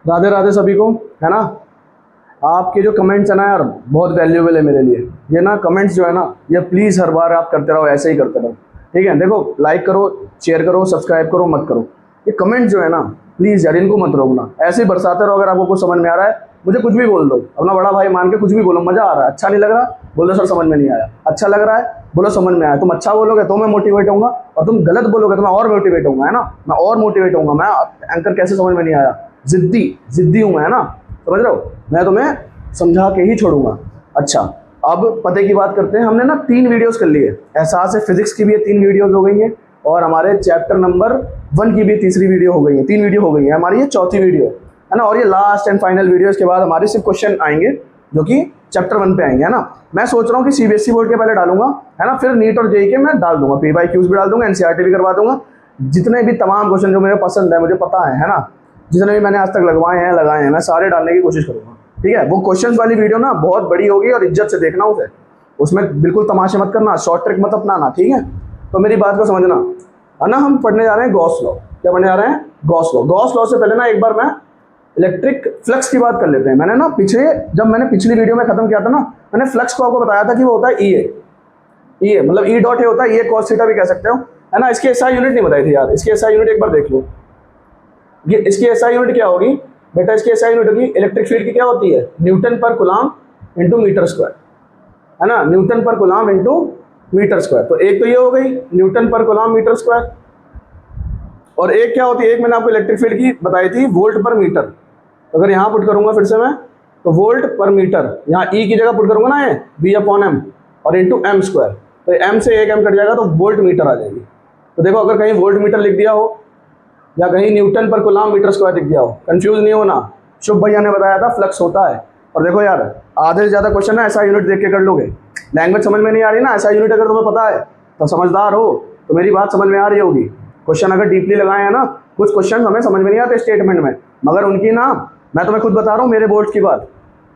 राधे राधे सभी को, है ना। आपके जो कमेंट्स है ना यार, बहुत वैल्यूएबल है मेरे लिए। ये ना कमेंट्स जो है ना, ये प्लीज़ हर बार आप करते रहो, ऐसे ही करते रहो, ठीक है। देखो, लाइक करो, शेयर करो, सब्सक्राइब करो, मत करो। ये कमेंट जो है ना, प्लीज़ यार इनको मत रोकना, ऐसे ही बरसाते रहो। अगर आपको कुछ समझ में आ रहा है, मुझे कुछ भी बोल दो, अपना बड़ा भाई मान के कुछ भी बोलो, मज़ा आ रहा है, अच्छा नहीं लग रहा बोलो सर समझ में नहीं आया, अच्छा लग रहा है बोलो समझ में आया। तुम अच्छा बोलोगे तो मैं मोटिवेट होऊंगा, और तुम गलत बोलोगे तो मैं और मोटिवेट होऊंगा, है ना। मैं और मोटिवेट होऊंगा। मैं एंकर कैसे समझ में नहीं आया, जिद्दी हूँ मैं, है ना, समझ रहे हो। मैं तुम्हें समझा के ही छोड़ूंगा। अच्छा, अब पते की बात करते हैं। हमने ना 3 वीडियोस कर लिए। एहसास है फिजिक्स की भी 3 वीडियोस हो गई हैं, और हमारे चैप्टर नंबर 1 की भी तीसरी वीडियो हो गई है। 3 वीडियो हो गई है, हमारी ये चौथी वीडियो है ना। और ये लास्ट एंड फाइनल वीडियो के बाद हमारे सिर्फ क्वेश्चन आएंगे जो कि चैप्टर 1 पे आएंगे, है ना। मैं सोच रहा हूँ कि सीबीएसई बोर्ड के पहले डालूंगा, है ना, फिर नीट और जेईई के मैं डाल दूंगा, PYQs भी डाल दूंगा, एनसीईआरटी भी करवा दूंगा। जितने भी तमाम क्वेश्चन जो मुझे पसंद है, मुझे पता है ना, जितने भी मैंने आज तक लगाए हैं, मैं सारे डालने की कोशिश करूंगा, ठीक है। वो क्वेश्चंस वाली वीडियो ना बहुत बड़ी होगी, और इज्जत से देखना उसे, उसमें बिल्कुल तमाशे मत करना, शॉर्ट ट्रिक मत अपनाना, ठीक है। तो मेरी बात को समझना, है ना। हम पढ़ने जा रहे हैं गॉस लॉ। क्या पढ़ने जा रहे हैं? Gauss law. गॉस लॉ से पहले ना एक बार मैं इलेक्ट्रिक फ्लक्स की बात कर लेते हैं। मैंने ना जब मैंने पिछली वीडियो में खत्म किया था ना, मैंने फ्लक्स को आपको बताया था कि वो होता है ई ए मतलब ई डॉट ए होता है, ई कॉस थीटा भी कह सकते हो, है ना। इसकी एसआई यूनिट नहीं बताई थी यार, इसकी एसआई यूनिट एक बार देख लो। ये इसकी एसआई यूनिट क्या होगी बेटा? इसकी एसआई यूनिट होगी इलेक्ट्रिक फील्ड की, क्या होती है? न्यूटन पर कूलम इंटू मीटर स्क्वायर, है ना, न्यूटन पर कूलम इंटू मीटर स्क्वायर। तो एक तो ये हो गई न्यूटन पर कूलम मीटर स्क्वायर, और एक क्या होती है, एक मैंने आपको इलेक्ट्रिक फील्ड की बताई थी वोल्ट पर मीटर। तो अगर यहाँ पुट करूंगा फिर से मैं, तो वोल्ट पर मीटर, यहाँ ई की जगह पुट करूंगा ना, ये V/m और इंटू एम स्क्वायर। तो एम से एक एम कट जाएगा तो वोल्ट मीटर आ जाएगी। तो देखो, अगर कहीं वोल्ट मीटर लिख दिया हो या कहीं न्यूटन पर कूलम मीटर स्क्वायर लिख दिया हो, कंफ्यूज नहीं होना। शुभ भैया ने बताया था फ्लक्स होता है। और देखो यार, आधे से ज़्यादा क्वेश्चन ना ऐसा यूनिट देख के कर लोगे। लैंग्वेज समझ में नहीं आ रही ना, ऐसा यूनिट अगर तुम्हें पता है तो समझदार हो, तो मेरी बात समझ में आ रही होगी। क्वेश्चन अगर डीपली लगाए हैं ना, कुछ क्वेश्चन हमें समझ में नहीं आते स्टेटमेंट में, मगर उनकी ना, मैं तुम्हें खुद बता रहा हूँ, मेरे बोर्ड की बात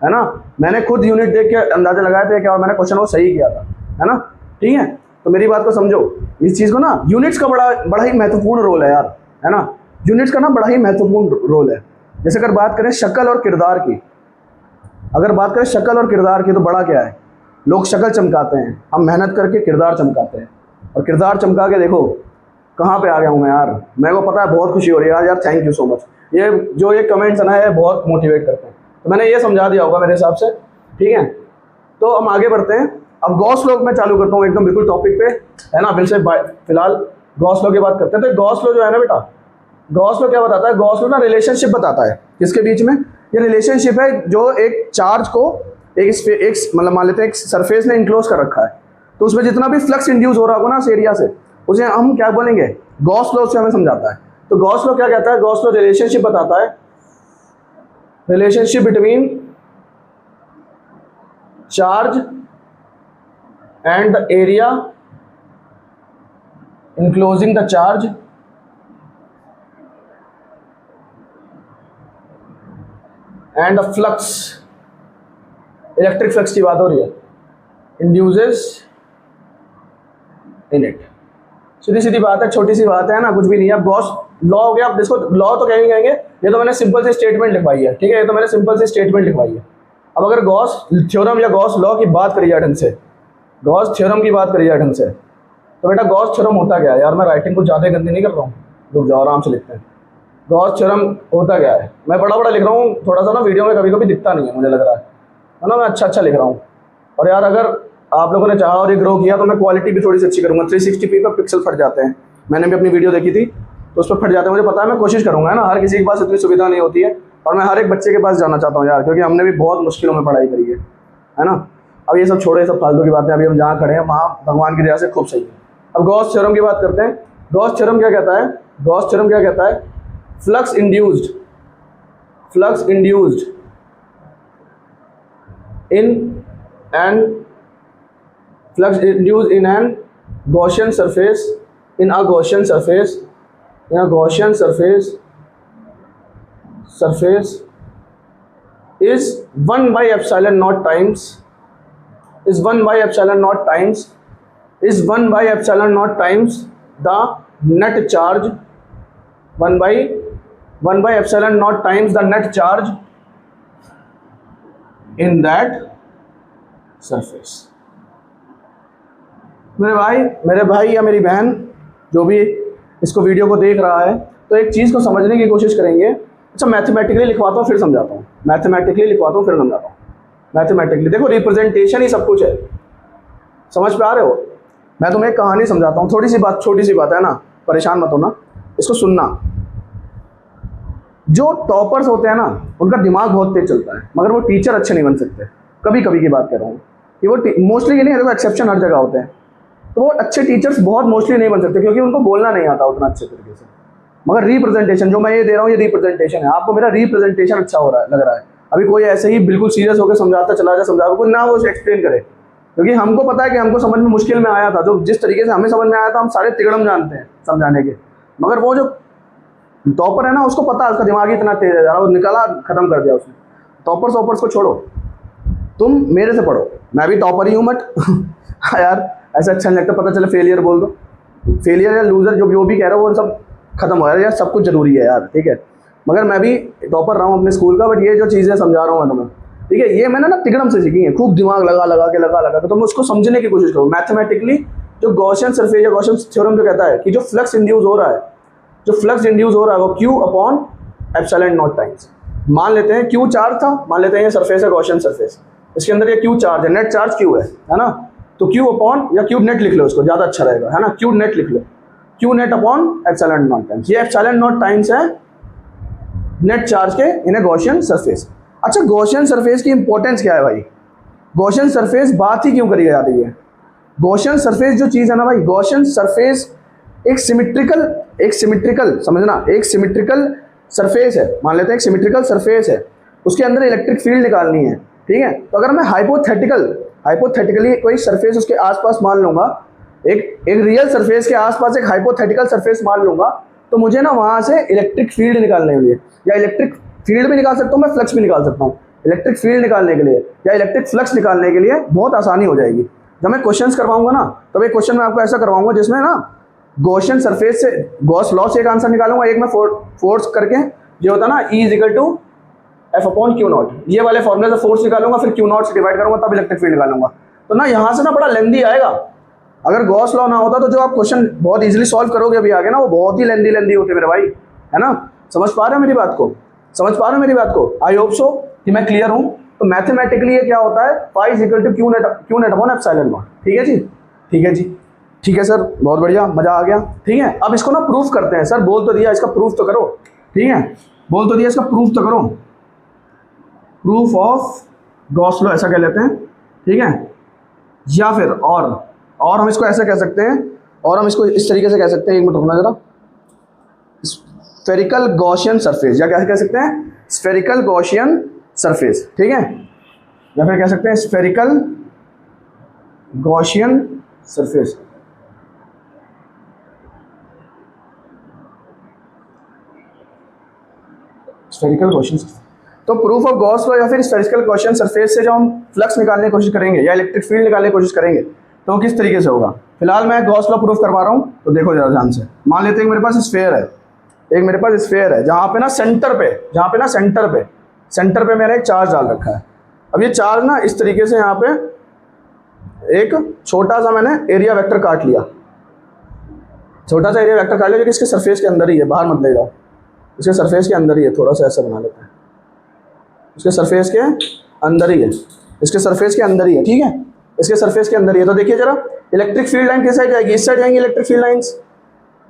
है ना, मैंने खुद यूनिट देख के अंदाजा लगाए थे क्या, और मैंने क्वेश्चन वो सही किया था, है ना, ठीक है। तो मेरी बात को समझो, इस चीज़ को ना, यूनिट्स का बड़ा ही महत्वपूर्ण रोल है यार, है ना। यूनिट्स का ना बड़ा ही महत्वपूर्ण रोल है। जैसे अगर बात करें शक्ल और किरदार की, तो बड़ा क्या है, लोग शक्ल चमकाते हैं, हम मेहनत करके किरदार चमकाते हैं। और किरदार चमका के देखो कहाँ पे आ गया हूँ मैं यार, मेरे को पता है, बहुत खुशी हो रही है यार, थैंक यू सो मच। ये कमेंट्स है ना, ये बहुत मोटिवेट करते हैं। तो मैंने ये समझा दिया होगा मेरे हिसाब से, ठीक है। तो हम आगे बढ़ते हैं। अब गॉस लॉ मैं चालू करता हूँ एकदम बिल्कुल टॉपिक पे, है ना। फिलहाल गॉस लॉ की बात करते हैं। तो गॉस लॉ जो है ना बेटा, गॉस लॉ क्या बताता है? गॉस लॉ ना रिलेशनशिप बताता है किसके बीच में। ये रिलेशनशिप है जो एक चार्ज को एक मतलब मान लेते हैं एक सरफेस ने इनक्लोज कर रखा है, तो उसमें जितना भी फ्लक्स इंड्यूस हो रहा होगा ना उस एरिया से, उसे हम क्या बोलेंगे? गॉस लॉ से हमें समझाता है। तो गॉस लॉ क्या कहता है? गॉस लॉ रिलेशनशिप बताता है, relationship between charge and the area enclosing the charge and the flux, electric flux की बात हो रही है, इंड्यूसेस इन इट। सीधी सीधी बात है, छोटी सी बात है ना, कुछ भी नहीं है। अब गॉस लॉ हो गया। अब इसको लॉ तो कहेंगे, ये तो मैंने सिंपल सी स्टेटमेंट लिखवाई है, ठीक है, ये तो मैंने सिंपल सी स्टेटमेंट लिखवाई है। अब अगर गॉस थ्योरम या गॉस लॉ की बात करी जाए ढंग से, गॉस थ्योरम की बात करी जाए ढंग से, तो बेटा गॉस थ्योरम होता क्या है? यार मैं राइटिंग कुछ ज़्यादा गंदी नहीं कर रहा हूँ, रुक जाओ आराम से लिखते हैं। गॉस थ्योरम होता क्या है? मैं बड़ा लिख रहा हूँ, थोड़ा सा ना वीडियो में कभी कभी दिखता नहीं है, मुझे लग रहा है ना, मैं अच्छा लिख रहा हूँ। और यार अगर आप लोगों ने चाहा और ये ग्रो किया तो मैं क्वालिटी भी थोड़ी सी अच्छी करूँगा। 360p पर पिक्सल फट जाते हैं, मैंने भी अपनी वीडियो देखी थी तो उस पर फट जाते हैं, मुझे पता है। मैं कोशिश करूँगा, है ना, हर किसी के पास इतनी सुविधा नहीं होती है, और मैं हर एक बच्चे के पास जाना चाहता हूँ यार, क्योंकि हमने भी बहुत मुश्किलों में पढ़ाई करी है ना। अब ये सब छोड़े, सब फालतू की बातें, अभी हम जहाँ खड़े हैं वहाँ भगवान की दया से खूब सही है। अब गॉस थ्योरम की बात करते हैं। गॉस थ्योरम क्या कहता है? गॉस थ्योरम क्या कहता है? Flux induced in an Gaussian surface is 1 by epsilon naught times the net charge, 1 by 1 by epsilon naught times the net charge in that surface। मेरे भाई या मेरी बहन जो भी इसको वीडियो को देख रहा है, तो एक चीज़ को समझने की कोशिश करेंगे। अच्छा, मैथमेटिकली लिखवाता हूँ फिर समझाता हूँ, मैथमेटिकली लिखवाता हूँ फिर समझाता हूँ। मैथमेटिकली देखो, रिप्रेजेंटेशन ही सब कुछ है, समझ पे आ रहे हो? मैं तुम्हें एक कहानी समझाता हूँ, थोड़ी सी बात, छोटी सी बात है ना, परेशान मत होना, इसको सुनना। जो टॉपर्स होते हैं ना, उनका दिमाग बहुत तेज चलता है, मगर वो टीचर अच्छे नहीं बन सकते। कभी कभी की बात कर रहा हूँ, कि वो मोस्टली ये नहीं, देखो एक्सेप्शन हर जगह होते हैं, तो वो अच्छे टीचर्स बहुत मोस्टली नहीं बन सकते, क्योंकि उनको बोलना नहीं आता उतना अच्छे तरीके से। मगर रिप्रेजेंटेशन जो मैं ये दे रहा हूँ, ये रिप्रेजेंटेशन है, आपको मेरा रिप्रेजेंटेशन अच्छा हो रहा है, लग रहा है। अभी कोई ऐसे ही बिल्कुल सीरियस होकर समझाता चला जाए, समझा कोई ना, वो एक्सप्लेन करे, क्योंकि हमको पता है कि हमको समझ में मुश्किल में आया था, जो जिस तरीके से हमें समझ में आया था, हम सारे तिगड़म जानते हैं समझाने के। मगर वो जो टॉपर है ना, उसको पता है, उसका दिमाग ही इतना तेज है, वो निकाला, खत्म कर दिया उसने। टॉपर्स को छोड़ो, तुम मेरे से पढ़ो, मैं भी टॉपर ही हूँ, बट यार ऐसा अच्छा नहीं लगता, पता चले फेलियर बोल दो, फेलियर या लूजर जो भी कह रहे हो वो सब खत्म हो रहा है यार, सब कुछ जरूरी है यार, ठीक है। मगर मैं भी टॉपर रहा हूँ अपने स्कूल का, बट ये जो चीज़ें समझा रहा हूँ मैं तुम्हें, ठीक है, ये मैंने ना तिगड़म से सीखी है, खूब दिमाग लगा के तुम उसको समझने की कोशिश करो मैथमेटिकली। जो गॉसियन सरफेस या गॉसियन थ्योरम जो कहता है कि जो फ्लक्स इंड्यूस हो रहा है, वो Q upon epsilon not times. मान लेते हैं Q चार्ज था, मान लेते हैं ये सरफेस है, गॉसियन सरफेस, इसके अंदर ये Q चार्ज है, नेट चार्ज Q है ना, तो Q अपॉन या Q नेट लिख लो, उसको ज़्यादा अच्छा रहेगा, है ना, Q नेट लिख लो, Q net upon epsilon not times. ये एप्सिलॉन नॉट टाइम्स है नेट चार्ज के इन ए गॉसियन सरफेस। अच्छा, गॉसियन सरफेस की इंपॉर्टेंस क्या है भाई? गॉसियन सरफेस बात ही क्यों करी जाती है? गॉसियन सरफेस जो चीज़ है ना भाई, गॉसियन सरफेस एक सिमिट्रिकल समझना, एक सिमिट्रिकल सरफेस है, मान लेते हैं एक सिमिट्रिकल सरफेस है, उसके अंदर इलेक्ट्रिक फील्ड निकालनी है, ठीक है। तो अगर मैं हाइपोथेटिकली कोई सरफेस उसके आसपास मान लूंगा, एक रियल सरफेस के आसपास एक हाइपोथेटिकल सरफेस मान लूंगा, तो मुझे ना वहाँ से इलेक्ट्रिक फील्ड निकालने के लिए, या इलेक्ट्रिक फील्ड भी निकाल सकता हूँ मैं, फ्लक्स भी निकाल सकता हूँ, इलेक्ट्रिक फील्ड निकालने के लिए या इलेक्ट्रिक फ्लक्स निकालने के लिए बहुत आसानी हो जाएगी। जब मैं क्वेश्चंस करवाऊंगा ना, तब एक क्वेश्चन मैं आपको ऐसा करवाऊंगा जिसमें ना गॉसियन सरफेस से गॉस लॉ से एक आंसर निकालूंगा, एक मैं फोर्स करके जो होता है ना E equal to F upon Q naught, ये वाले फॉर्मूले से फोर्स निकालूंगा, फिर Q नॉट से डिवाइड करूंगा, तब इलेक्ट्रिक फील्ड निकालूंगा। तो ना यहाँ से ना बड़ा लेंदी आएगा। अगर गॉस लॉ ना होता तो जो आप क्वेश्चन बहुत इजीली सॉल्व करोगे अभी आगे ना, वो बहुत ही लेंदी होते मेरे भाई, है ना। समझ पा रहे हो मेरी बात को? आई होप सो कि मैं क्लियर हूँ। तो मैथमेटिकली ये क्या होता है, phi is equal to Q net upon epsilon naught. ठीक है सर, बहुत बढ़िया, मजा आ गया। ठीक है, अब इसको ना प्रूफ करते हैं। सर बोल तो दिया, इसका प्रूफ तो करो। ठीक है, बोल तो दिया, इसका प्रूफ तो करो। प्रूफ ऑफ गॉस लॉ ऐसा कह लेते हैं, ठीक है। या फिर और हम इसको ऐसे कह सकते हैं, और हम इसको इस तरीके से कह सकते हैं, एक मिनट रुकना जरा, स्फेरिकल गॉसियन सरफेस, या क्या कह सकते हैं, स्फेरिकल गॉसियन सरफेस। ठीक है, या फिर कह सकते हैं spherical Gaussian surface. Spherical Gaussian surface. तो प्रूफ ऑफ गॉस लॉ या फिर स्फेरिकल गॉसियन सरफेस से जब हम फ्लक्स निकालने की कोशिश करेंगे या इलेक्ट्रिक फील्ड निकालने की कोशिश करेंगे तो किस तरीके से होगा। फिलहाल मैं गॉस लॉ प्रूफ करवा रहा हूँ, तो देखो जरा ध्यान से। मान लेते हैं मेरे पास स्फेयर है, जहाँ पे ना सेंटर पे मेरा एक चार्ज डाल रखा है। अब ये चार्ज ना इस तरीके से यहाँ पे एक छोटा सा मैंने एरिया वेक्टर काट लिया, जो कि इसके सरफेस के अंदर ही है, बाहर मत ले जाओ, इसके सरफेस के अंदर ही है। थोड़ा सा ऐसा बना लेते हैं, इसके सरफेस के अंदर ही है, ठीक है, इसके सरफेस के अंदर ही है। तो देखिए जरा, इलेक्ट्रिक फील्ड लाइन किस साइड जाएगी, इस साइड जाएंगी इलेक्ट्रिक फील्ड लाइंस।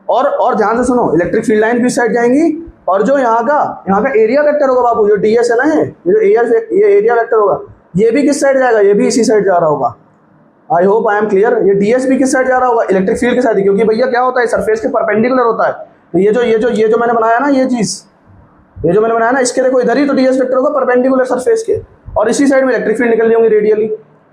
और ध्यान से सुनो, इलेक्ट्रिक फील्ड लाइन भी इस साइड जाएंगी, और जो यहाँ का एरिया वेक्टर होगा बाबू, जो ds है ना, ये एरिया वेक्टर होगा, ये भी किस साइड जाएगा, ये भी इसी साइड जा रहा होगा। I hope I am clear. ये ds भी किस साइड जा रहा होगा, इलेक्ट्रिक फील्ड के साथ ही, क्योंकि भैया क्या होता है, सरफेस के परपेंडिकुलर होता है। तो ये जो मैंने बनाया ना, ये जो मैंने बनाया ना, इसके देखो इधर ही तो ds वेक्टर होगा परपेंडिकुलर सरफेस के, और इसी साइड में इलेक्ट्रिक फील्ड निकल रही होंगी,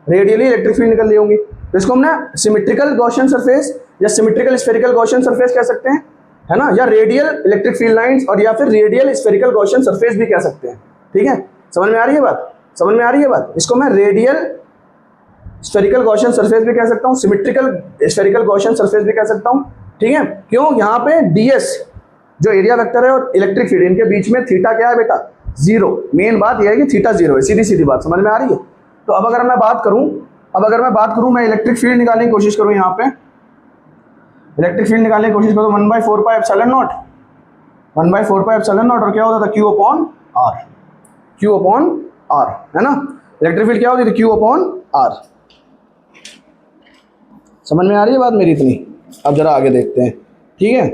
रेडियली इलेक्ट्रिक फील्ड निकल रही होंगी। तो इसको हम ना सिमेट्रिकल गॉसियन सरफेस या सिमेट्रिकल स्फेरिकल गॉसियन सरफेस कह सकते हैं, है ना, या रेडियल इलेक्ट्रिक फील्ड लाइंस, और या फिर रेडियल स्फेरिकल गॉसियन सरफेस भी कह सकते हैं। ठीक है, समझ में आ रही है बात। इसको मैं रेडियल स्फेरिकल गॉसियन सरफेस भी कह सकता हूँ, सिमेट्रिकल स्फेरिकल गॉसियन सरफेस भी कह सकता हूँ। ठीक है, क्यों, यहाँ पे ds जो एरिया वेक्टर है और इलेक्ट्रिक फील्ड, इनके बीच में थीटा क्या है बेटा, जीरो। मेन बात यह है कि थीटा जीरो है, सीधी सीधी बात, समझ में आ रही है। तो अब अगर मैं बात करूं, मैं इलेक्ट्रिक फील्ड निकालने की कोशिश करूं, यहाँ पे इलेक्ट्रिक फील्ड निकालने की कोशिश करूं, 1/4 pi epsilon naught, 1/4 pi epsilon naught, और क्या होता था, Q upon R, Q upon R, है ना। इलेक्ट्रिक फील्ड क्या होती थी, Q अपॉन R। समझ में आ रही है बात मेरी इतनी। अब जरा आगे देखते हैं, ठीक है।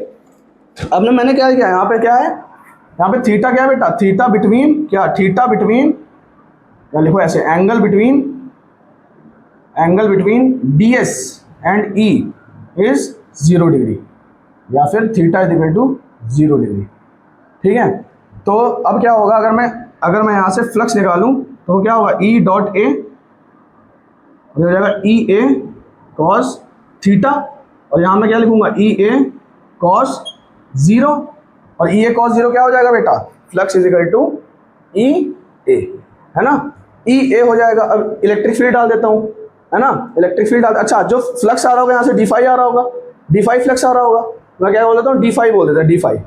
अब मैंने क्या किया, यहाँ पे क्या है, यहाँ पे थीटा क्या है बेटा, थीटा बिटवीन क्या, थीटा बिटवीन, या लिखो ऐसे, angle between DS and E is 0 degree, या फिर theta is equal to 0 degree, ठीक है। तो अब क्या होगा, अगर मैं यहाँ से फ्लक्स निकालूं तो क्या होगा, E डॉट ए हो जाएगा EA कॉस थीटा, और यहाँ मैं क्या लिखूंगा, EA कॉस 0, और EA कॉस 0 क्या हो जाएगा बेटा, flux is equal to EA, है ना। EA हो जाएगा। अब इलेक्ट्रिक फील्ड डाल देता हूँ, है ना, इलेक्ट्रिक फील्ड डाल, अच्छा जो फ्लक्स आ रहा होगा यहाँ से d5 आ रहा होगा, d5 फ्लक्स आ रहा होगा, मैं क्या बोल देता हूँ, d5 बोल देते हैं, d5,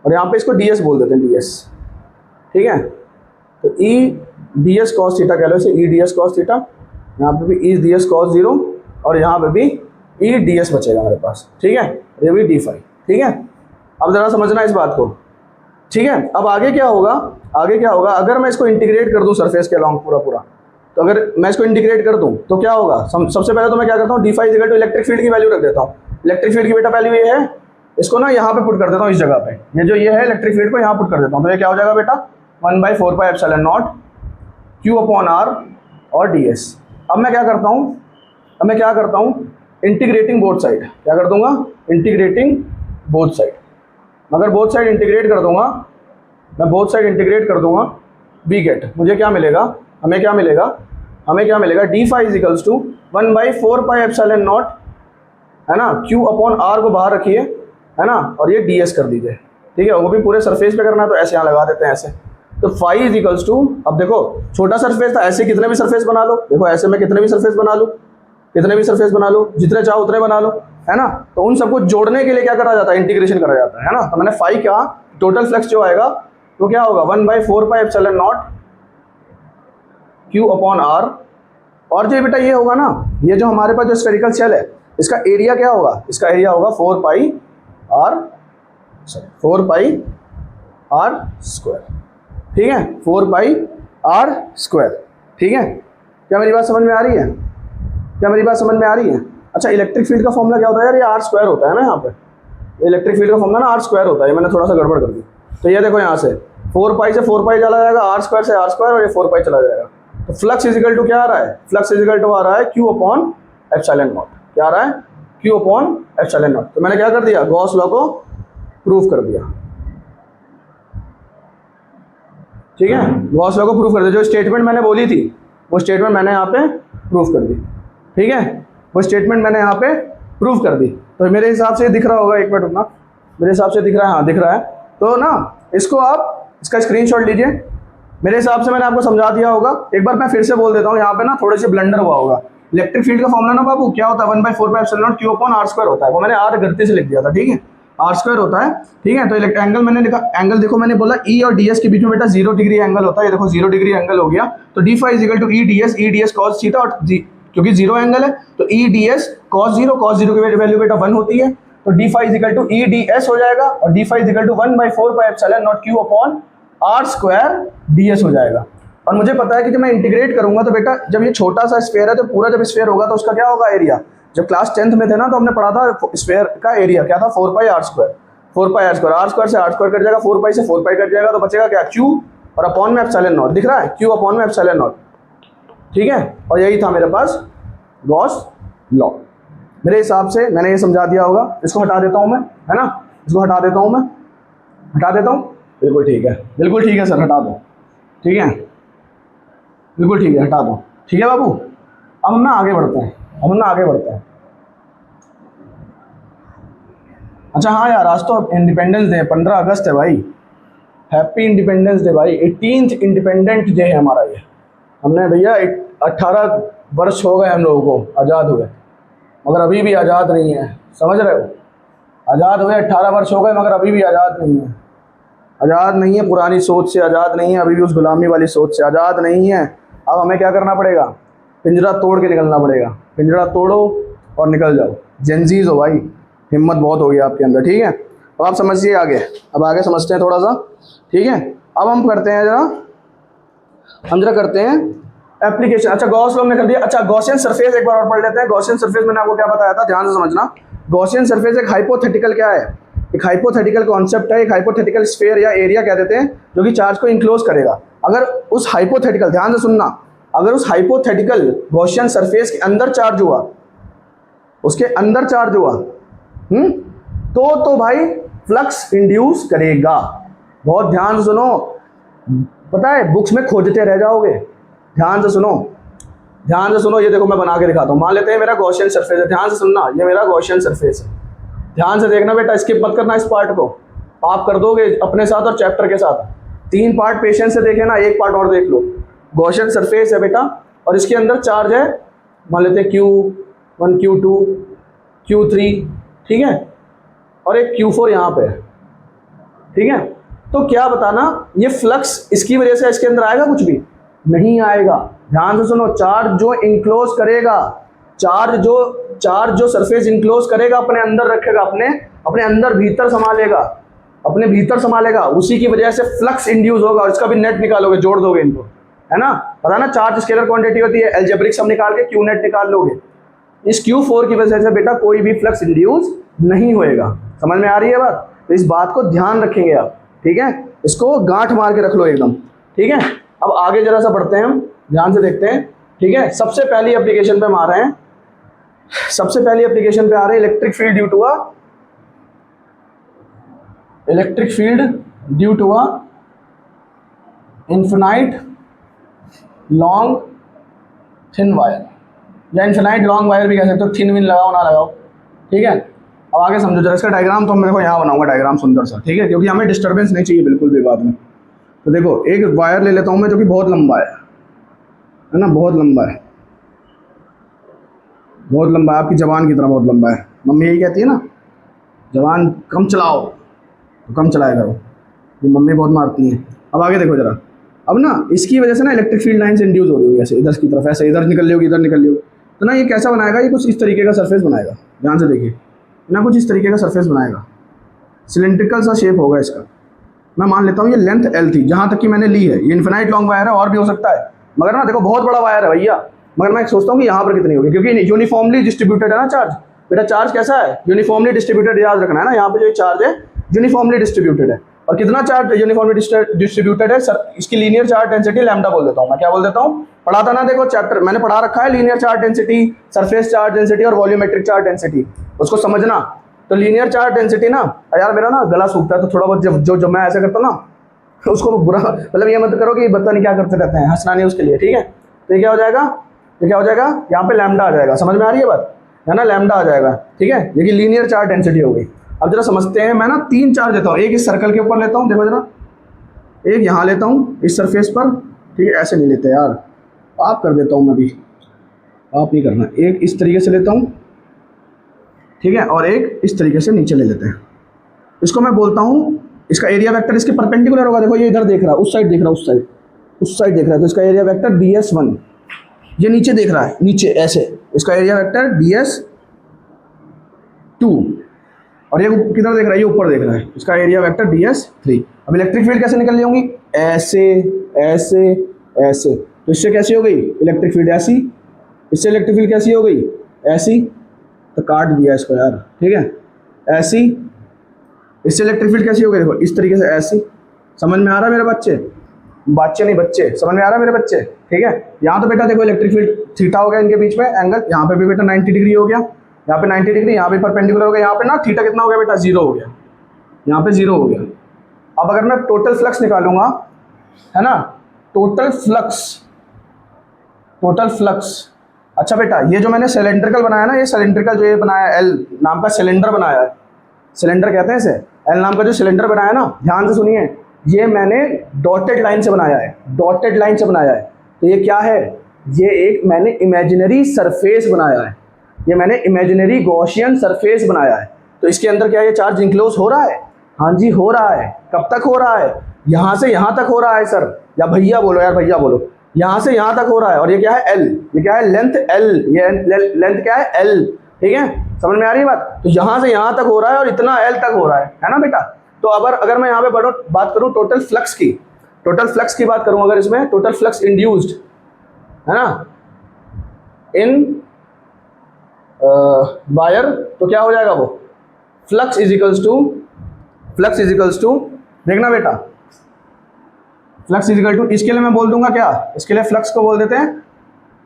और यहाँ पे इसको ds बोल देते हैं, ds, ठीक है। तो E ds cos थीटा कह लो इसे, E ds cos थीटा, यहाँ पे भी E ds cos 0, और यहाँ पे भी E ds बचेगा मेरे पास, ठीक है, ये भी d5, ठीक है। अब जरा समझना इस बात को, ठीक है। अब आगे क्या होगा, अगर मैं इसको इंटीग्रेट कर दूं सरफेस के अलॉन्ग पूरा, तो अगर मैं इसको इंटीग्रेट कर दूं तो क्या होगा, सबसे पहले तो मैं क्या करता हूँ, d5 equal to electric field की वैल्यू रख देता हूँ। इलेक्ट्रिक फील्ड की बेटा वैल्यू ये है, इसको ना यहाँ पे पुट कर देता हूँ, इस जगह पे, ये है इलेक्ट्रिक फील्ड को यहाँ पुट कर देता हूँ, तो ये क्या हो जाएगा बेटा, 1/4 pi epsilon naught Q upon R और ds। अब मैं क्या करता हूँ, इंटीग्रेटिंग बोथ साइड, क्या कर दूंगा, इंटीग्रेटिंग बोथ साइड। मगर बोथ साइड इंटीग्रेट कर दूंगा, वी गेट, मुझे क्या मिलेगा, हमें क्या मिलेगा, d5 is equals to 1/4 pi epsilon naught, है ना, Q अपॉन R को बाहर रखिए, है ना, और ये ds कर दीजिए, ठीक है। वो भी पूरे सरफेस पे करना है, तो ऐसे यहाँ लगा देते हैं ऐसे। तो फाई इज इक्वल्स टू, अब देखो छोटा सरफेस था, ऐसे कितने भी सरफेस बना लो, देखो ऐसे में कितने भी सरफेस बना लो, जितने चाहो उतने बना लो, है ना। तो उन सबको जोड़ने के लिए क्या करा जाता है, इंटीग्रेशन करा जाता है ना। तो मैंने फाई क्या, टोटल फ्लक्स जो आएगा तो क्या होगा, 1/4 pi epsilon naught Q upon R, और जो बेटा ये होगा ना, ये जो हमारे पास जो स्फेरिकल शेल है, इसका एरिया क्या होगा, इसका एरिया होगा 4 पाई R स्क्वायर, ठीक है, 4 पाई R स्क्वायर, ठीक है। क्या मेरी बात समझ में आ रही है, अच्छा इलेक्ट्रिक फील्ड का फॉर्मूला क्या होता है यार, ये R स्क्वायर होता है ना, यहाँ पे इलेक्ट्रिक फील्ड का फॉर्मूला ना R स्क्वायर होता है, ये मैंने थोड़ा सा गड़बड़ कर दी। तो ये देखो यहाँ से 4 पाई से 4 पाई चला जाएगा, R स्क्वायर से R स्क्वायर, और ये 4 पाई चला जाएगा। तो फ्लक्स इजिकल टू क्या आ रहा है, फ्लक्स इजिकल टू आ रहा है Q अपॉन एप्सिलॉन नॉट, क्या आ रहा है, Q अपॉन एप्सिलॉन नॉट। तो मैंने क्या कर दिया, गॉस लॉ को प्रूफ कर दिया, ठीक है, गॉस लॉ को प्रूफ कर दिया। जो स्टेटमेंट मैंने बोली थी वो स्टेटमेंट मैंने यहाँ पे प्रूफ कर दी, ठीक है, वो स्टेटमेंट मैंने यहाँ पे प्रूफ कर दी। तो मेरे हिसाब से दिख रहा होगा, एक मिनट रुकना, मेरे हिसाब से दिख रहा है, हाँ दिख रहा है। तो ना इसको आप इसका स्क्रीनशॉट लीजिए, मेरे हिसाब से मैंने आपको समझा दिया होगा। एक बार मैं फिर से बोल देता हूँ, यहाँ पे ना थोड़े से ब्लंडर हुआ होगा। इलेक्ट्रिक फील्ड का फॉर्मूला ना बाबू क्या होता है, 1/4 pi epsilon naught Q upon R square होता है, वो मैंने R गलती से लिख दिया था, ठीक है, R स्क्वायर होता है, ठीक है। तो एंगल मैंने लिखा, एंगल देखो मैंने बोला E और DS के बीच में बेटा 0 डिग्री एंगल होता है, ये देखो 0 डिग्री एंगल हो गया। तो d5 is equal to E ds cos theta, और क्योंकि 0 एंगल है तो E ds cos 0 की वैल्यू बेटा 1 होती है, तो d5 is equal to E ds हो जाएगा, और d5 is equal to 1/4 pi epsilon naught Q upon R square ds हो जाएगा। और मुझे पता है कि जब मैं इंटीग्रेट करूंगा तो बेटा जब ये छोटा सा स्फीयर है तो पूरा जब स्फीयर होगा तो उसका क्या होगा, एरिया। जब क्लास 10th में थे ना तो हमने पढ़ा था स्फीयर का एरिया क्या था, 4 पाई R स्क्वायर, 4 पाई R स्क्वायर, R स्क्वायर से R स्क्वायर कट जाएगा, 4 पाई से 4 पाई कट जाएगा, तो बचेगा क्या, Q और अपॉन में एप्सिलॉन नॉट, दिख रहा है, Q अपॉन में एप्सिलॉन नॉट, ठीक है। और यही था मेरे पास गॉस लॉ। मेरे हिसाब से मैंने ये समझा दिया होगा। इसको हटा देता हूँ मैं, है ना, इसको हटा देता हूँ मैं, हटा देता हूँ, बिल्कुल ठीक है, बिल्कुल ठीक है सर, हटा दो, ठीक है, बिल्कुल ठीक है, हटा दो, ठीक है बाबू। अब हम ना आगे बढ़ते हैं, अच्छा हाँ यार, आज तो इंडिपेंडेंस डे, 15 अगस्त है भाई, हैप्पी इंडिपेंडेंस डे भाई, 18th इंडिपेंडेंट डे है हमारा ये। हमने भैया 18 वर्ष हो गए हम लोगों को आज़ाद हुए, मगर अभी भी आज़ाद नहीं है, समझ रहे हो, आज़ाद हुए 18 वर्ष हो गए मगर अभी भी आज़ाद नहीं है। आज़ाद नहीं है, पुरानी सोच से आज़ाद नहीं है, अभी भी उस गुलामी वाली सोच से आज़ाद नहीं है। अब हमें क्या करना पड़ेगा, पिंजरा तोड़ के निकलना पड़ेगा। पिंजरा तोड़ो और निकल जाओ। जेंजीज हो भाई, हिम्मत बहुत हो गई आपके अंदर, ठीक है। अब आप समझिए आगे, अब आगे समझते हैं थोड़ा सा, ठीक है। अब हम करते हैं जरा करते हैं एप्लीकेशन। अच्छा गॉस लॉ हमने कर दिया। अच्छा गॉसियन सरफेस एक बार और पढ़ लेते हैं। गॉसियन सरफेस मैंने आपको क्या बताया था, ध्यान से समझना। गॉसियन सरफेस एक हाइपोथेटिकल क्या है, एक हाइपोथेटिकल कॉन्सेप्ट है, एक हाइपोथेटिकल स्फीयर या एरिया कह देते हैं जो कि चार्ज को इंक्लोज करेगा। अगर उस हाइपोथेटिकल, ध्यान से सुनना, अगर उस हाइपोथेटिकल गॉसियन सरफेस के अंदर चार्ज हुआ, उसके अंदर चार्ज हुआ तो भाई फ्लक्स इंड्यूस करेगा। बहुत ध्यान से सुनो, पता है बुक्स में खोजते रह जाओगे। ध्यान से सुनो, ध्यान से सुनो। ये देखो मैं बना के दिखाता हूँ। मान लेते हैं मेरा गॉसियन सरफेस है, ध्यान से सुनना, ये मेरा गॉसियन सरफेस है। ध्यान से देखना बेटा, स्किप मत करना इस पार्ट को, आप कर दोगे अपने साथ और चैप्टर के साथ। 3 पार्ट पेशेंस से देखे ना, एक पार्ट और देख लो। गॉसियन सरफेस है बेटा और इसके अंदर चार्ज है, मान लेते हैं Q1 Q2 Q3, ठीक है, और एक Q4 यहाँ पे है, ठीक है। तो क्या बताना, ये फ्लक्स इसकी वजह से इसके अंदर आएगा, कुछ भी नहीं आएगा। ध्यान से सुनो, चार्ज जो इंक्लोज करेगा, चार्ज जो सरफेस इंक्लोज करेगा, अपने अंदर रखेगा, अपने अंदर भीतर संभालेगा, अपने भीतर संभालेगा, उसी की वजह से फ्लक्स इंड्यूस होगा। और इसका भी नेट निकालोगे, जोड़ दोगे इनको, है ना। पता ना चार्ज स्केलर क्वांटिटी होती है, एल्जेब्रिक सम निकाल के Q नेट निकाल लोगे। इस Q4 की वजह से बेटा कोई भी फ्लक्स इंड्यूस नहीं होएगा। समझ में आ रही है बात। तो इस बात को ध्यान रखेंगे आप, ठीक है, इसको गांठ मार के रख लो एकदम, ठीक है। अब आगे जरा सा बढ़ते हैं हम, ध्यान से देखते हैं, ठीक है। सबसे पहली एप्लीकेशन पे हम आ रहे हैं, सबसे पहली एप्लीकेशन पे आ रहे हैं electric field due to a infinite long thin wire, या इन्फिनाइट लॉन्ग वायर भी कह सकते हो, थिन विन लगाओ ना लगाओ, ठीक है। अब आगे समझो जरा इसका डायग्राम, तो मेरे को यहाँ बनाऊंगा डायग्राम सुंदर सा, ठीक है, क्योंकि हमें डिस्टर्बेंस नहीं चाहिए बिल्कुल भी बाद में। तो देखो एक वायर ले लेता हूँ मैं जो कि बहुत लंबा है ना, बहुत लंबा है, बहुत लंबा है, आपकी जबान की तरह बहुत लंबा है। मम्मी यही कहती है ना, जबान कम चलाओ तो कम चलाया करो, ये मम्मी बहुत मारती हैं। अब आगे देखो जरा, अब ना इसकी वजह से ना इलेक्ट्रिक फील्ड लाइन से इंड्यूस हो रही होगी, ऐसे इधर की तरफ, ऐसे इधर निकल रही होगी, इधर निकल रही होगी। तो ना ये कैसा बनाएगा, ये कुछ इस तरीके का सरफेस बनाएगा। ध्यान से देखिए ना, कुछ इस तरीके का सरफेस बनाएगा, सिलेंड्रिकल सा शेप होगा इसका। मैं मान लेता हूँ ये लेंथ L थी, जहाँ तक कि मैंने ली है। ये इन्फिनाइट लॉन्ग वायर है, और भी हो सकता है, मगर ना देखो बहुत बड़ा वायर है भैया। मगर मैं सोचता हूँ कि यहाँ पर कितनी होगी, क्योंकि यूनिफॉर्मली डिस्ट्रीब्यूटेड है ना चार्ज। बेटा चार्ज कैसा है, यूनिफॉर्मली डिस्ट्रीब्यूटेड, याद रखना है ना। यहाँ पे जो चार्ज है यूनिफॉर्मली डिस्ट्रीब्यूटेड है। और कितना चार्ज यूनिफॉर्मली डिस्ट्रीब्यूटेड है सर, इसकी लीनियर चार्ज डेंसिटी लैम्डा बोल देता हूँ मैं। क्या बोल देता हूँ, पढ़ा था ना, देखो चैप्टर मैंने पढ़ा रखा है, linear charge density, surface charge density और वॉल्यूमेट्रिक चार्ज डेंसिटी, उसको समझना। तो लीनियर चार्ज डेंसिटी ना, यार मेरा ना गला सूखता है तो थोड़ा बहुत जो मैं ऐसा करता हूँ ना, उसको बुरा मतलब ये मत करो कि पता नहीं क्या करते रहते हैं, हंसना नहीं उसके लिए, ठीक है। तो ये क्या हो जाएगा, ये क्या हो जाएगा, यहाँ पे लैम्डा आ जाएगा। समझ में आ रही है बात, है ना, लैम्डा आ जाएगा, ठीक है। ये कि लीनियर चार्ज डेंसिटी हो गई। अब जरा समझते हैं, मैं ना 3 चार्ज लेता हूँ, एक इस सर्कल के ऊपर लेता हूँ, देखो जरा, एक यहाँ लेता हूँ इस सरफेस पर, ठीक है, ऐसे नहीं लेते यार, आप कर देता हूँ मैं भी, आप नहीं करना। एक इस तरीके से लेता हूँ, ठीक है, और एक इस तरीके से नीचे ले लेते हैं। इसको मैं बोलता हूँ, इसका एरिया वेक्टर इसके परपेंडिकुलर होगा। देखो ये इधर देख रहा है, उस साइड देख रहा है, उस साइड देख रहा है, तो इसका एरिया वेक्टर DS1। ये नीचे देख रहा है, नीचे ऐसे, इसका एरिया वेक्टर DS2। और ये किधर देख रहा है, ये ऊपर देख रहा है, इसका एरिया वेक्टर DS3। अब इलेक्ट्रिक फील्ड कैसे निकल रही होंगी, ऐसे ऐसे ऐसे। तो इससे कैसी हो गई इलेक्ट्रिक फील्ड, ऐसी। इससे इलेक्ट्रिक फील्ड कैसी हो गई, ऐसी। तो काट दिया इसको यार, ठीक है, ऐसी। इससे इलेक्ट्रिक फील्ड कैसी हो गई, देखो इस तरीके से, ऐसी। समझ में आ रहा है मेरे बच्चे, बच्चे नहीं बच्चे, समझ में आ रहा है मेरे बच्चे, ठीक है। यहाँ तो बेटा देखो इलेक्ट्रिक फील्ड थीटा हो गया इनके बीच में एंगल, यहाँ पे भी बेटा 90 डिग्री हो गया, यहाँ पे 90 डिग्री, यहाँ पे परपेंडिकुलर हो गया, यहाँ पे ना थीटा कितना हो गया बेटा, 0 हो गया, यहाँ पे 0 हो गया। अब अगर मैं टोटल फ्लक्स निकालूंगा, है ना, टोटल फ्लक्स। अच्छा बेटा ये जो मैंने सिलेंड्रिकल बनाया ना, ये सिलेंड्रिकल जो ये बनाया, L नाम का सिलेंडर बनाया है, सिलेंडर कहते हैं इसे, L नाम का जो सिलेंडर बनाया ना, ध्यान से सुनिए, ये मैंने डॉटेड लाइन से बनाया है, डॉटेड लाइन से बनाया है। तो ये क्या है, ये एक मैंने इमेजिनरी सरफेस बनाया है, ये मैंने इमेजिनरी गॉसियन सरफेस बनाया है। तो इसके अंदर क्या ये चार्ज इंक्लोज हो रहा है? हाँ जी हो रहा है। कब तक हो रहा है? यहाँ से यहाँ तक हो रहा है सर, या भैया बोलो यार, भैया बोलो, यहाँ से यहाँ तक हो रहा है। और ये क्या है? एल। ये क्या है? Length L. ये लेंथ क्या है? एल। ठीक है, समझ में आ रही है बात? तो यहाँ से यहाँ तक हो रहा है और इतना एल तक हो रहा है ना बेटा? तो अगर मैं यहाँ पे बात करूँ टोटल फ्लक्स की, टोटल फ्लक्स की बात करूँ अगर इसमें, टोटल फ्लक्स इंड्यूस्ड है ना इन वायर, तो क्या हो जाएगा वो? फ्लक्स इज इक्वल्स टू देखना बेटा, फ्लक्स इज इक्वल टू, इसके लिए मैं बोल दूंगा क्या, इसके लिए फ्लक्स को बोल देते हैं